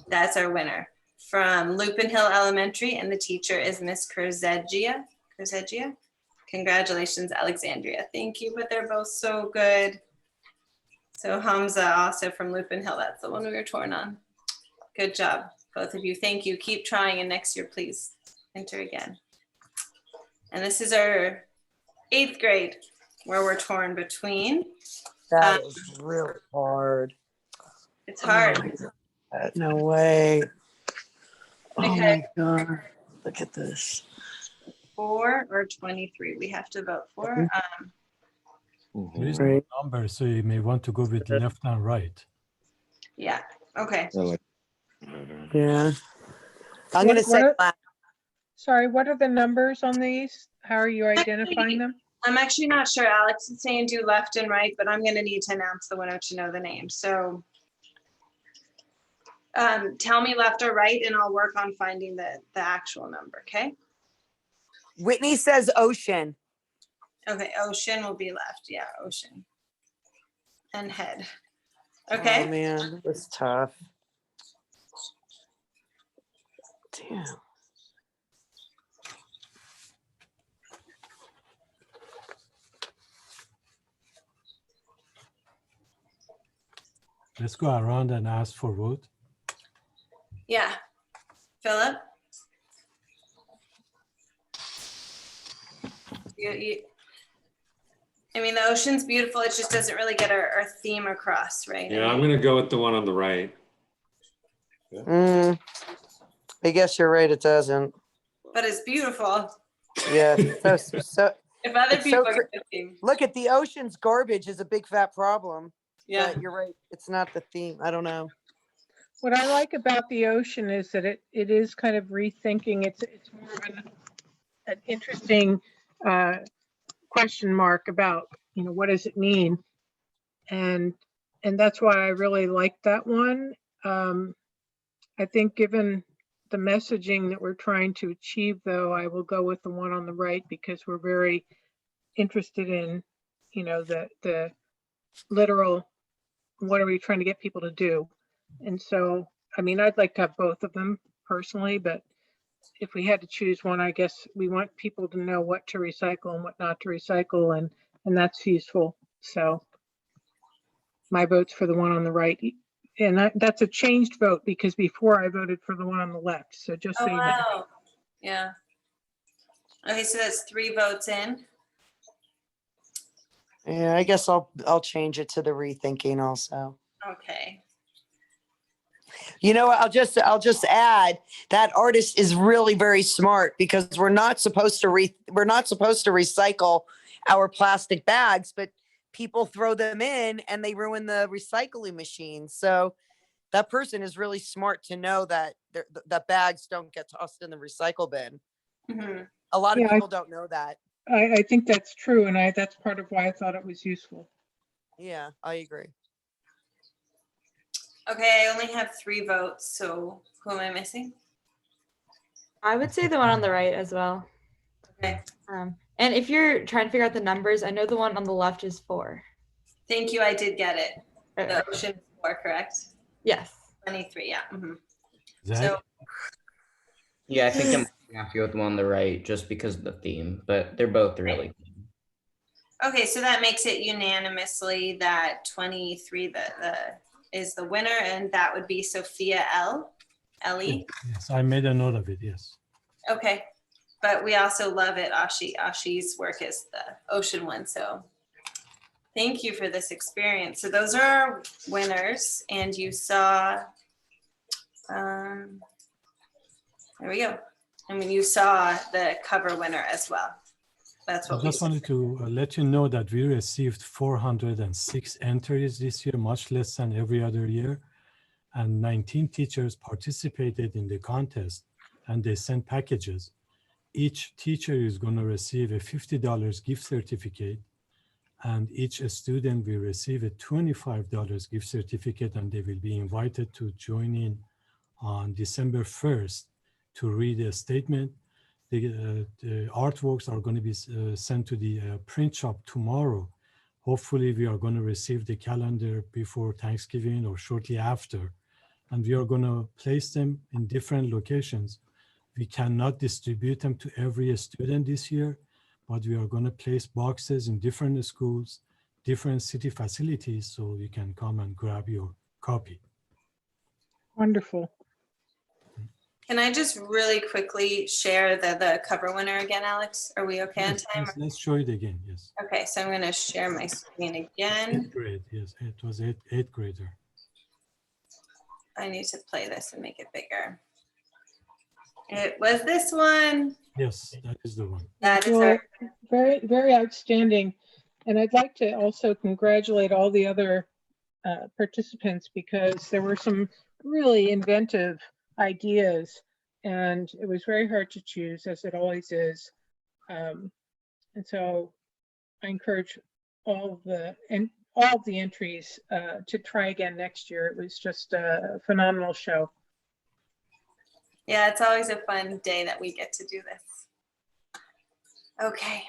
That's our winner from Lupin Hill Elementary, and the teacher is Miss Kurzegia. Congratulations, Alexandria. Thank you, but they're both so good. So Hamza also from Lupin Hill. That's the one we were torn on. Good job, both of you. Thank you. Keep trying, and next year, please enter again. And this is our 8th grade, where we're torn between. That is really hard. It's hard. No way. Oh Okay. my God. Look at this. 4 or 23. We have to vote for. There is no number, so you may want to go with left and right. Yeah. Okay. Yeah. I'm going to say left. Sorry, what are the numbers on these? How are you identifying them? I'm actually not sure. Alex is saying do left and right, but I'm going to need to announce the winner to know the name. So tell me left or right, and I'll work on finding the actual number. Okay. Whitney says ocean. Okay. Ocean will be left. Yeah. Ocean. And head. Okay. Oh man, that was tough. Damn. Let's go around and ask for vote. Yeah. Philip? I mean, the ocean's beautiful. It just doesn't really get our theme across, right? Yeah, I'm gonna go with the one on the right. I guess you're right. It doesn't. But it's beautiful. Yeah. So If other it's people so get the theme. look at the ocean's garbage is a big fat problem. Yeah. But you're right. It's not the theme. I don't know. What I like about the ocean is that it is kind of rethinking. It's more of an interesting question mark about, what does it mean? And that's why I really like that one. I think given the messaging that we're trying to achieve, though, I will go with the one on the right because we're very interested in, the literal, what are we trying to get people to do? And so, I mean, I'd like to have both of them personally, but if we had to choose one, I guess we want people to know what to recycle and what not to recycle, and that's useful. So my vote's for the one on the right. And that's a changed vote because before I voted for the one on the left. So just so you know. Wow. Yeah. Okay, so that's 3 votes in. Yeah, I guess I'll change it to the rethinking also. Okay. You know, I'll just add that artist is really very smart because we're not supposed to recycle our plastic bags, but people throw them in and they ruin the recycling machine. So that person is really smart to know that that bags don't get tossed in the recycle bin. Mm-hmm. A lot of people don't know that. I think that's true, and that's part of why I thought it was useful. Yeah, I agree. Okay, I only have 3 votes, so who am I missing? I would say the one on the right as well. Okay. And if you're trying to figure out the numbers, I know the one on the left is 4. Thank you, I did get it. Okay. The ocean is 4, correct? Yes. 23, yeah. Mm-hmm. Zach? So, Yeah, I think I'm gonna have to go with the one on the right just because of the theme, but they're both really good. okay, so that makes it unanimously that 23 is the winner, and that would be Sophia Ellie. Yes, I made a note of it, yes. Okay, but we also love it, Ashi. Ashi's work is the ocean one, so thank you for this experience. So those are our winners, and you saw, there we go. I mean, you saw the cover winner as well. That's I what we. just wanted to let you know that we received 406 entries this year, much less than every other year. And 19 teachers participated in the contest and they sent packages. Each teacher is going to receive a $50 gift certificate, and each student will receive a $25 gift certificate, and they will be invited to join in on December 1st to read a statement. The artworks are going to be sent to the print shop tomorrow. Hopefully, we are going to receive the calendar before Thanksgiving or shortly after, and we are going to place them in different locations. We cannot distribute them to every student this year, but we are going to place boxes in different schools, different city facilities, so you can come and grab your copy. Wonderful. Can I just really quickly share the cover winner again, Alex? Are we okay on Yes, time? let's show it again, yes. Okay, so I'm going to share my screen again. 8th grade, yes, it was eighth grader. I need to play this and make it bigger. It was this one. Yes, that is the one. That is Well, our, very, very outstanding. And I'd like to also congratulate all the other participants, because there were some really inventive ideas and it was very hard to choose, as it always is. And so I encourage all of the entries to try again next year. It was just a phenomenal show. yeah, it's always a fun day that we get to do this. Okay,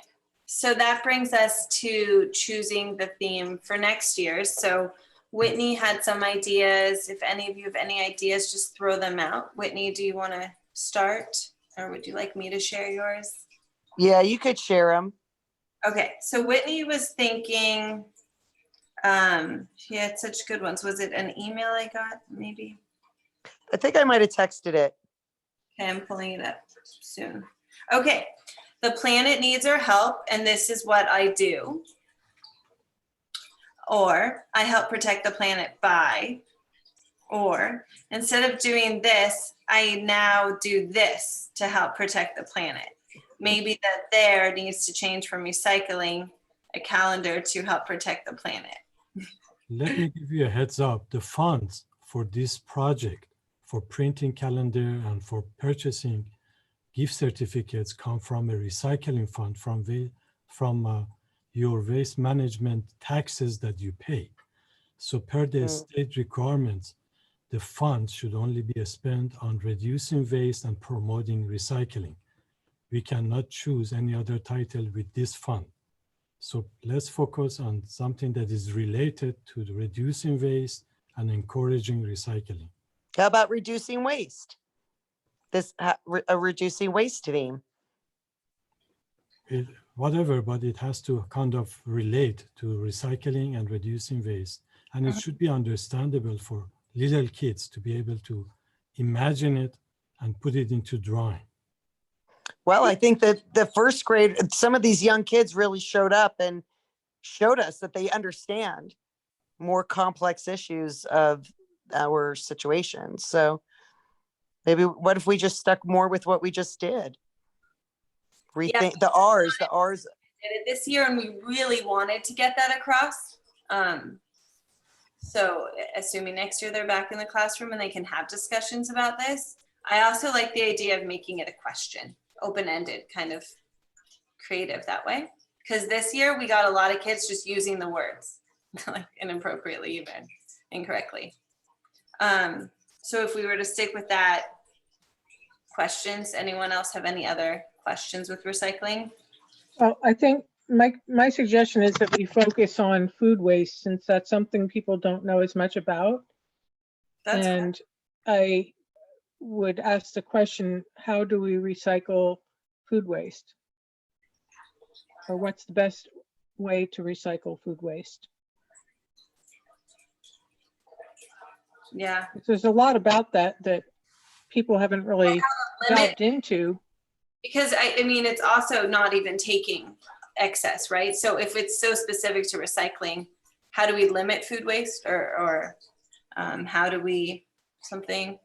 so that brings us to choosing the theme for next year. So Whitney had some ideas. If any of you have any ideas, just throw them out. Whitney, do you want to start, or would you like me to share yours? Yeah, you could share them. Okay, so Whitney was thinking, she had such good ones. Was it an email I got, maybe? I think I might have texted it. Okay, I'm pulling it up soon. Okay, the planet needs our help, and this is what I do. Or I help protect the planet by, or instead of doing this, I now do this to help protect the planet. Maybe that there needs to change from recycling a calendar to help protect the planet. Let me give you a heads up. The funds for this project, for printing calendar and for purchasing gift certificates, come from a recycling fund from your waste management taxes that you pay. So per the state requirements, the fund should only be spent on reducing waste and promoting recycling. We cannot choose any other title with this fund. So let's focus on something that is related to the reducing waste and encouraging recycling. How about reducing waste? This a reducing waste theme. Whatever, but it has to kind of relate to recycling and reducing waste. And it should be understandable for little kids to be able to imagine it and put it into drawing. Well, I think that the first grade, some of these young kids really showed up and showed us that they understand more complex issues of our situation. So maybe what if we just stuck more with what we just did? Rethink the R's. Did it this year, and we really wanted to get that across. So assuming next year they're back in the classroom and they can have discussions about this. I also like the idea of making it a question, open-ended, kind of creative that way. Because this year we got a lot of kids just using the words like inappropriately, even incorrectly. So if we were to stick with that, questions, anyone else have any other questions with recycling? Well, I think my suggestion is that we focus on food waste, since that's something people don't know as much about. That's and I would ask the question, how do we recycle food waste? Or what's the best way to recycle food waste? Yeah. There's a lot about that people haven't really delved into. Because I mean, it's also not even taking excess, right? So if it's so specific to recycling, how do we limit food waste, or how do we something?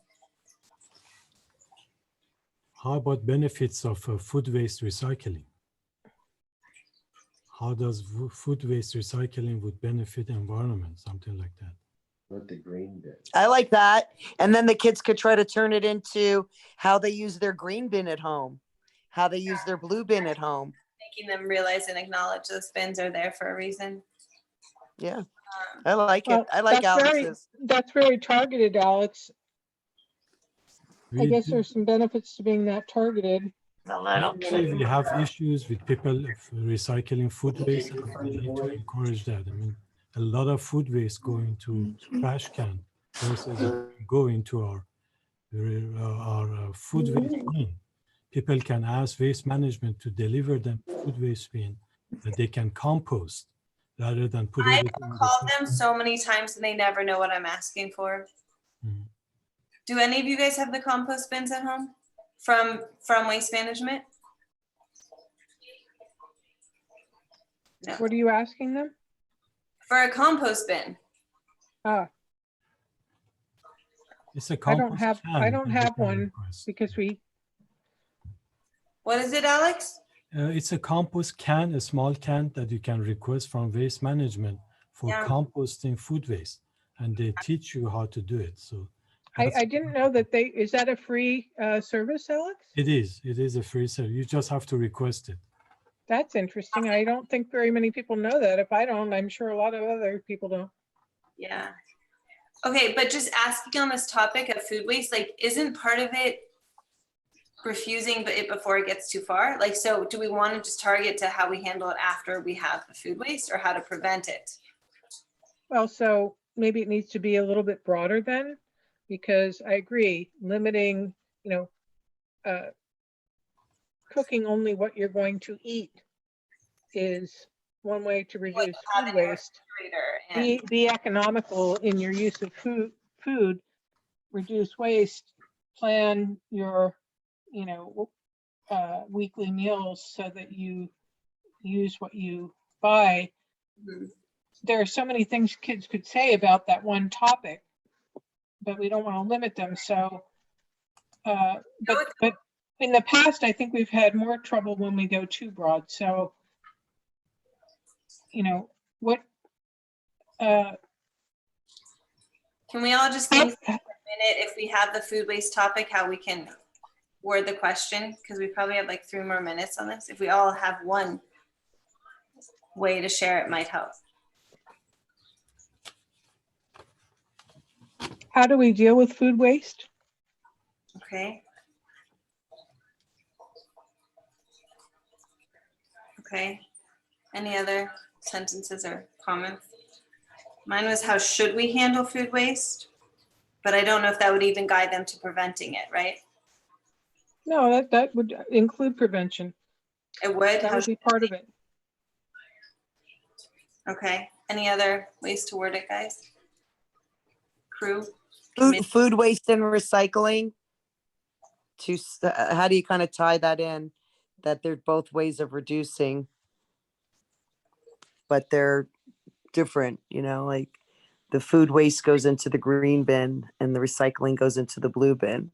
How about benefits of food waste recycling? how does food waste recycling would benefit environment, something like that. Not the green bin. I like that. And then the kids could try to turn it into how they use their green bin at home, how they use their blue bin at home. Making them realize and acknowledge those bins are there for a reason. Yeah, I like it. Well, I like Alex's. That's very targeted, Alex. I We guess do- there's some benefits to being that targeted. Actually, we have issues with people recycling food waste, and we need to encourage that. I mean, a lot of food waste go into trash can versus go into our food waste bin. People can ask waste management to deliver them food waste bin that they can compost rather than putting I've it in the called them system. so many times and they never know what I'm asking for. Mhm. Do any of you guys have the compost bins at home from Waste Management? No. What are you asking them? For a compost bin. Ah, It's a I compost don't have can that you can one request. because we, What is it, Alex? It's a compost can, a small can that you can request from Waste Management for Yeah. composting food waste, and they teach you how to do it. So I didn't know that is that a free service, Alex? it is a free service. You just have to request it. That's interesting. I don't think very many people know that. If I don't, I'm sure a lot of other people don't. Yeah. Okay, but just asking on this topic of food waste, like, isn't part of it refusing it before it gets too far? Like, so do we want to just target to how we handle it after we have the food waste, or how to prevent it? Well, so maybe it needs to be a little bit broader then, because I agree, limiting, cooking only what you're going to eat is one way to reduce food waste. Be economical in your use of food, reduce waste, plan your, weekly meals so that you use what you buy. Mm-hmm. There are so many things kids could say about that one topic, but we don't want to limit them. So, but in the past, I think we've had more trouble when we go too broad. So, what, Can we all just think for a minute, if we have the food waste topic, how we can word the question? Because we probably have like 3 more minutes on this. If we all have one way to share, it might help. how do we deal with food waste? Okay. Okay. Any other sentences or comments? Mine was, how should we handle food waste? But I don't know if that would even guide them to preventing it, right? No, that would include prevention. It would? That would be part of it. Okay. Any other ways to word it, guys? Crew? Food waste and recycling. How do you kind of tie that in? That they're both ways of reducing, but they're different, like the food waste goes into the green bin and the recycling goes into the blue bin.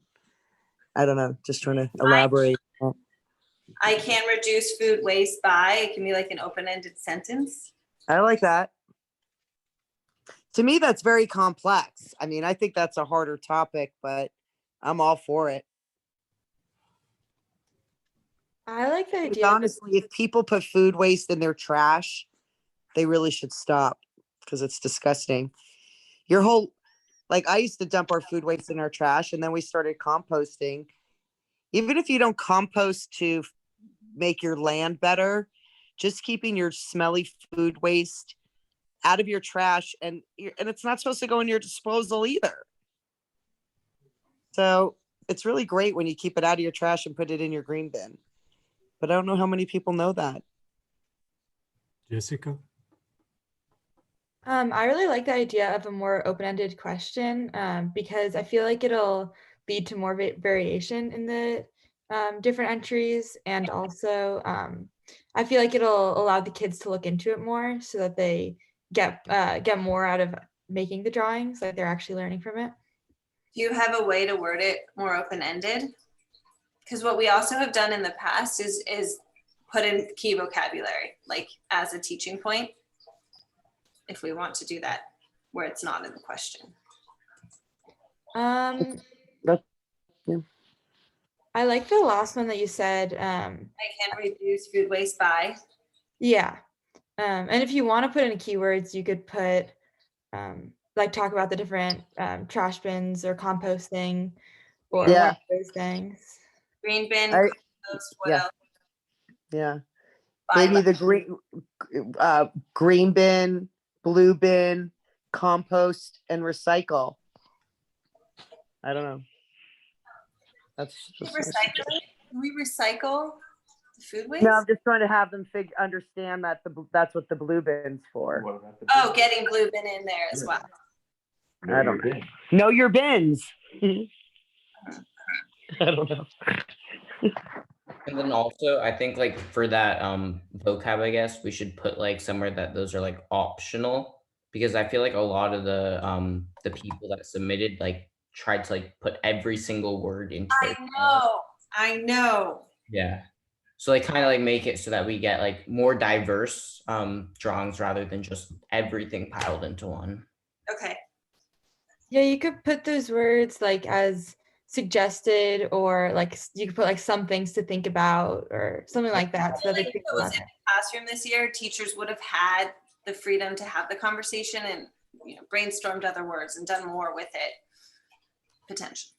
I don't know, just trying to elaborate. I can reduce food waste by, it can be like an open-ended sentence. I like that. To me, that's very complex. I mean, I think that's a harder topic, but I'm all for it. I like the idea. Honestly, if people put food waste in their trash, they really should stop because it's disgusting. I used to dump our food waste in our trash, and then we started composting. Even if you don't compost to make your land better, just keeping your smelly food waste out of your trash, and it's not supposed to go in your disposal either. So it's really great when you keep it out of your trash and put it in your green bin. But I don't know how many people know that. Jessica? I really like the idea of a more open-ended question because I feel like it'll lead to more variation in the different entries, and also I feel like it'll allow the kids to look into it more so that they get more out of making the drawings, like they're actually learning from it. Do you have a way to word it more open-ended? Because what we also have done in the past is put in key vocabulary, like as a teaching point, if we want to do that, where it's not in the question. Yeah. I like the last one that you said. I can reduce food waste by. Yeah. And if you want to put in keywords, you could put like talk about the different trash bins or composting or one of those things. Green bin, I- compost, what yeah. else? Yeah. By Maybe the green bin, blue bin, compost, and recycle. I don't know. That's just recycling? Can we recycle food waste? no. I'm just trying to have them understand that that's what the blue bin's for. Oh, getting blue bin in there as well. I don't know. Know your bins. I don't know. And then also, I think like for that vocab, I guess we should put like somewhere that those are like optional, because I feel like a lot of the people that submitted like tried to like put every single word into their I know. Yeah. So like kind of like make it so that we get like more diverse drawings rather than just everything piled into one. Okay. Yeah, you could put those words like as suggested, or like you could put like some things to think about or something like that. So that If it was in the classroom this year, teachers would have had the freedom to have the conversation and brainstormed other words and done more with it, potentially.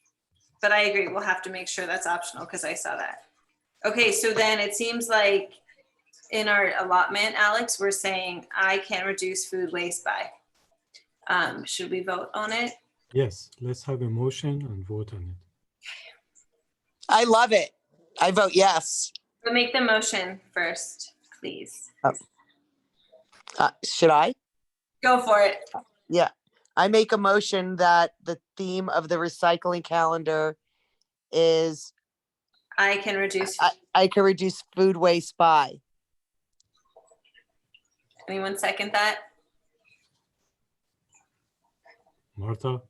But I agree, we'll have to make sure that's optional because I saw that. Okay, so then it seems like in our allotment, Alex, we're saying I can reduce food waste by. Should we vote on it? Yes, let's have a motion and vote on it. I love it. I vote yes. We'll make the motion first, please. Should I? Go for it. Yeah. I make a motion that the theme of the recycling calendar is I can reduce. I can reduce food waste by. Anyone second that? Martha,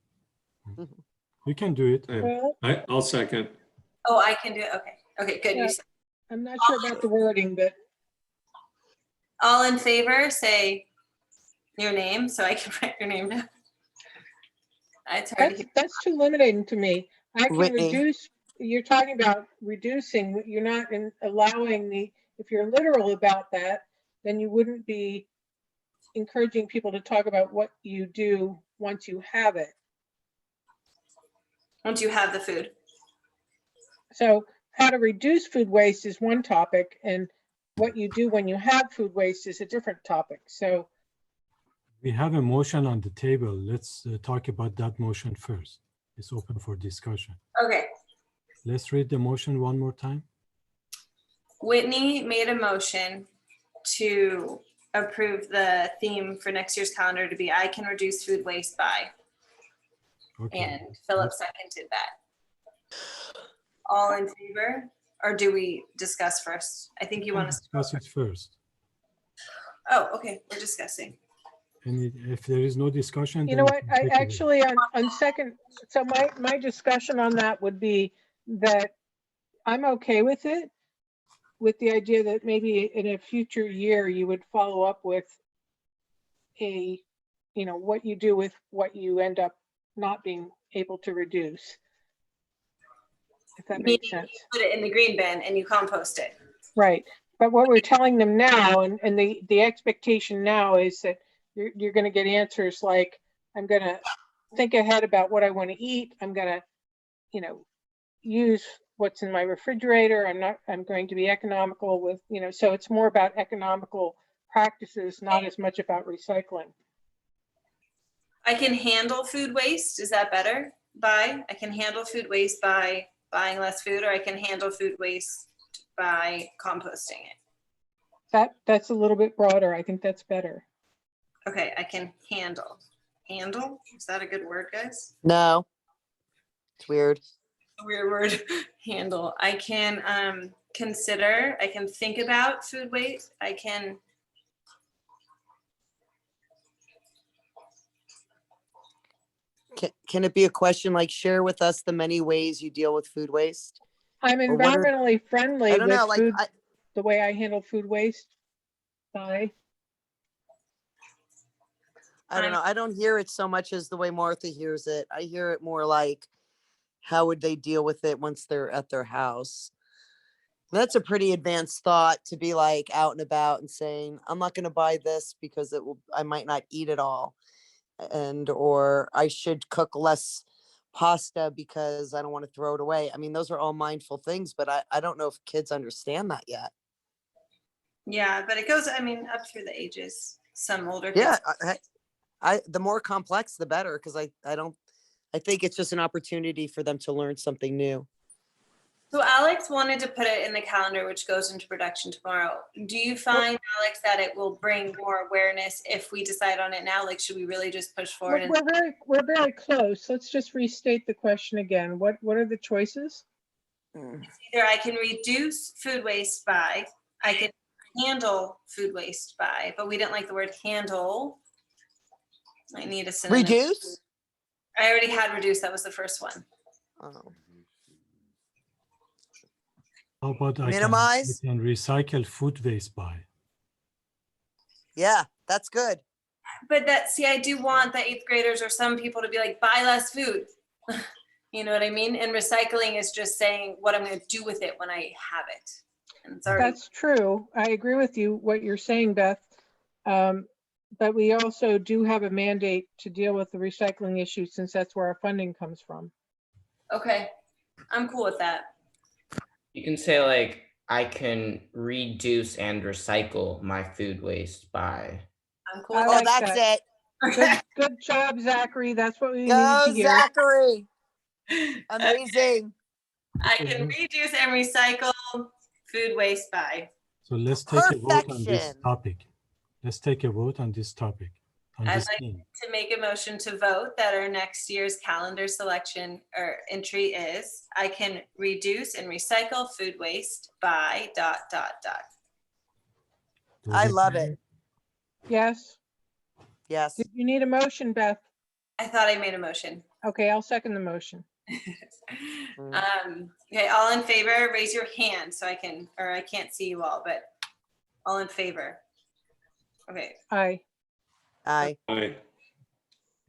you can do it. Well, I'll second. Oh, I can do it. Okay. Okay, good. Yeah. I'm not sure about the wording, but All in favor, say your name so I can write your name down. It's hard to hear. that's too limiting to me. I can Whitney. reduce, you're talking about reducing, you're not allowing if you're literal about that, then you wouldn't be encouraging people to talk about what you do once you have it. Once you have the food. So how to reduce food waste is one topic, and what you do when you have food waste is a different topic. So We have a motion on the table. Let's talk about that motion first. It's open for discussion. Okay. Let's read the motion one more time. Whitney made a motion to approve the theme for next year's calendar to be I can reduce food waste by. Okay. And Philip seconded that. All in favor? Or do we discuss first? I think you want to. Discuss it first. Oh, okay. We're discussing. And if there is no discussion, you then know we what, can I take it. actually on second, so my discussion on that would be that I'm okay with it, with the idea that maybe in a future year you would follow up with what you do with what you end up not being able to reduce. If that makes sense. Put it in the green bin and you compost it. Right. But what we're telling them now, and the expectation now is that you're going to get answers like, I'm going to think ahead about what I want to eat. I'm going to, use what's in my refrigerator. I'm going to be economical with, so it's more about economical practices, not as much about recycling. I can handle food waste. Is that better? I can handle food waste by buying less food, or I can handle food waste by composting it. That's a little bit broader. I think that's better. Okay, I can handle. Handle? Is that a good word, guys? No. It's weird. A weird word. Handle. I can consider, I can think about food waste. I can. Can it be a question like, share with us the many ways you deal with food waste? I'm Or what are- environmentally friendly I don't with know, like, food. the way I handle food waste? Bye. I don't know. I don't hear it so much as the way Martha hears it. I hear it more like, how would they deal with it once they're at their house? That's a pretty advanced thought, to be like out and about and saying, I'm not going to buy this because I might not eat it all. Or I should cook less pasta because I don't want to throw it away. I mean, those are all mindful things, but I don't know if kids understand that yet. Yeah, but it goes, I mean, up through the ages. Some older kids. Yeah, the more complex, the better, because I think it's just an opportunity for them to learn something new. So Alex wanted to put it in the calendar, which goes into production tomorrow. Do you find, Alex, that it will bring more awareness if we decide on it now? Like, should we really just push forward? We're very close. Let's just restate the question again. What are the choices? Either I can reduce food waste by, I can handle food waste by, but we didn't like the word handle. I need a synonym. Reduce? I already had reduce. That was the first one. Oh. How about Minimize? I can recycle food waste by? Yeah, that's good. But I do want the 8th graders or some people to be like, buy less food. You know what I mean? And recycling is just saying what I'm going to do with it when I have it. And That's true. I agree with you, what you're saying, Beth. But we also do have a mandate to deal with the recycling issue, since that's where our funding comes from. Okay, I'm cool with that. You can say like, I can reduce and recycle my food waste by. I'm cool. I like that's that. it. Good job, Zachary. That's what we need Go, to hear. Zachary. Amazing. I can reduce and recycle food waste by. So let's take a vote on this Perfection. topic. Let's take a vote on this topic. I'd like to make a motion to vote that our next year's calendar selection or entry is, I can reduce and recycle food waste by ... I love it. Yes. Yes. Did you need a motion, Beth? I thought I made a motion. Okay, I'll second the motion. Okay, all in favor, raise your hand so I can't see you all, but all in favor. Okay. Aye. Aye. Aye.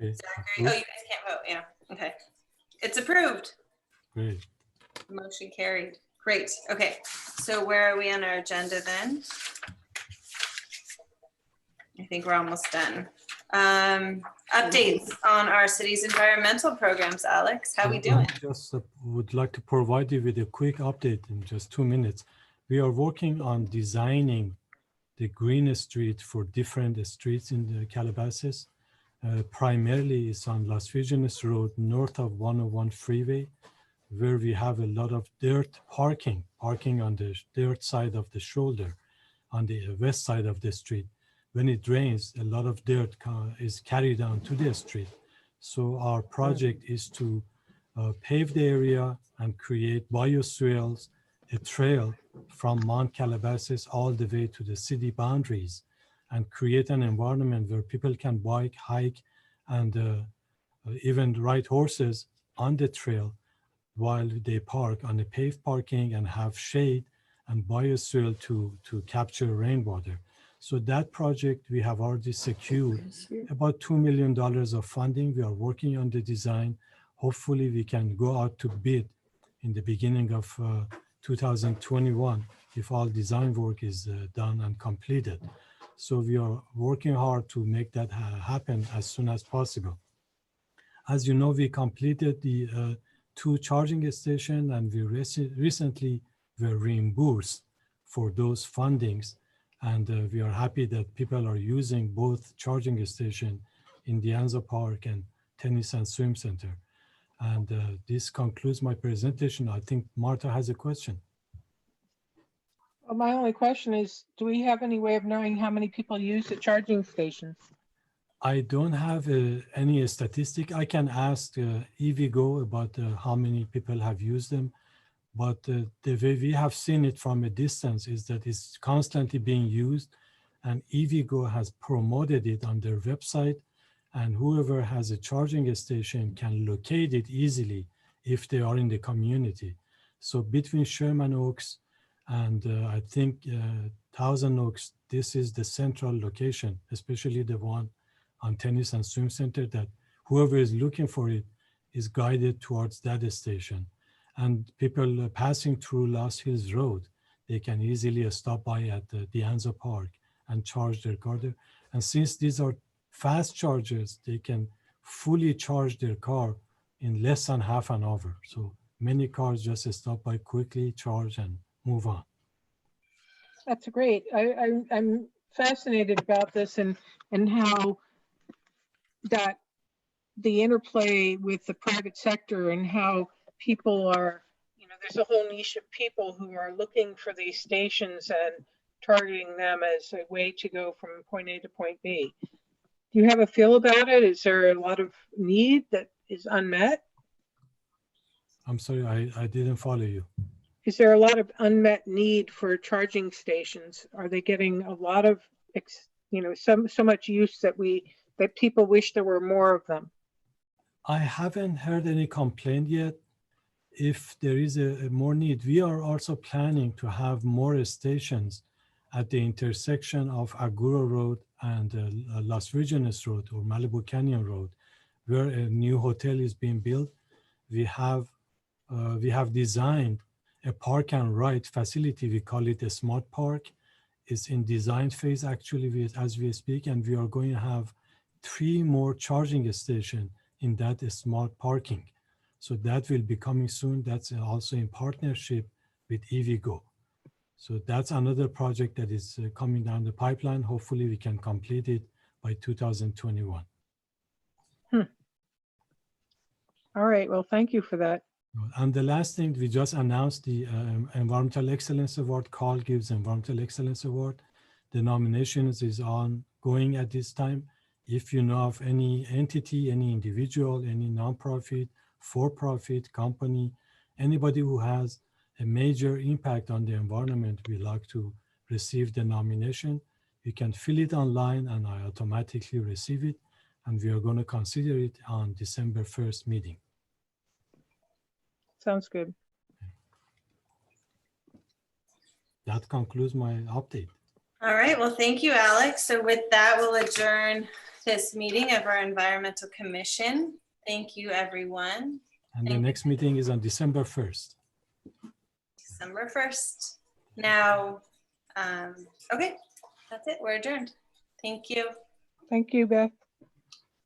Zachary, oh, you guys can't vote. Yeah. Okay. It's approved. Great. Motion carried. Great. Okay. So where are we on our agenda then? I think we're almost done. Updates on our city's environmental programs, Alex. How we doing? I just would like to provide you with a quick update in just 2 minutes. We are working on designing the green street for different streets in the Calabasas. Primarily it's on Las Virgenes Road, north of 101 freeway, where we have a lot of dirt parking on the dirt side of the shoulder on the west side of the street. When it rains, a lot of dirt is carried down to the street. So our project is to pave the area and create bioswales, a trail from Mount Calabasas all the way to the city boundaries, and create an environment where people can bike, hike, and even ride horses on the trail while they park on the paved parking and have shade and bioswale to capture rainwater. So that project, we have already secured about $2 million of funding. We are working on the design. Hopefully we can go out to bid in the beginning of 2021 if all design work is done and completed. So we are working hard to make that happen as soon as possible. As you know, we completed the 2 charging stations, and we recently were reimbursed for those fundings. And we are happy that people are using both charging stations in the Anza Park and Tennis and Swim Center. And this concludes my presentation. I think Martha has a question. Well, my only question is, do we have any way of knowing how many people use the charging stations? I don't have any statistic. I can ask EVgo about how many people have used them. But the way we have seen it from a distance is that it's constantly being used, and EVgo has promoted it on their website, and whoever has a charging station can locate it easily if they are in the community. So between Sherman Oaks And I think Thousand Oaks, this is the central location, especially the one on Tennis and Swim Center, that whoever is looking for it is guided towards that station. And people passing through Lost Hills Road, they can easily stop by at the Anza Park and charge their car there. And since these are fast chargers, they can fully charge their car in less than half an hour. So many cars just stop by quickly, charge, and move on. That's great. I'm fascinated about this and how that the interplay with the private sector and how people are, there's a whole niche of people who are looking for these stations and targeting them as a way to go from point A to point B. Do you have a feel about it? Is there a lot of need that is unmet? I'm sorry, I didn't follow you. Is there a lot of unmet need for charging stations? Are they getting a lot of, so much use that people wish there were more of them? I haven't heard any complaint yet. If there is a more need, we are also planning to have more stations at the intersection of Aguro Road and Las Virgenes Road or Malibu Canyon Road, where a new hotel is being built. We have designed a park and ride facility. We call it a smart park. It's in design phase actually as we speak, and we are going to have 3 more charging stations in that smart parking. So that will be coming soon. That's also in partnership with EVgo. So that's another project that is coming down the pipeline. Hopefully we can complete it by 2021. All right, well, thank you for that. And the last thing, we just announced the Environmental Excellence Award. CAL gives Environmental Excellence Award. The nominations is ongoing at this time. If you know of any entity, any individual, any nonprofit, for-profit company, anybody who has a major impact on the environment, we like to receive the nomination. You can fill it online and I automatically receive it. And we are going to consider it on December 1st meeting. Sounds good. That concludes my update. All right, well, thank you, Alex. So with that, we'll adjourn this meeting of our Environmental Commission. Thank you, everyone. And the next meeting is on December 1st. December 1st. Now, okay, that's it. We're adjourned. Thank you. Thank you, Beth.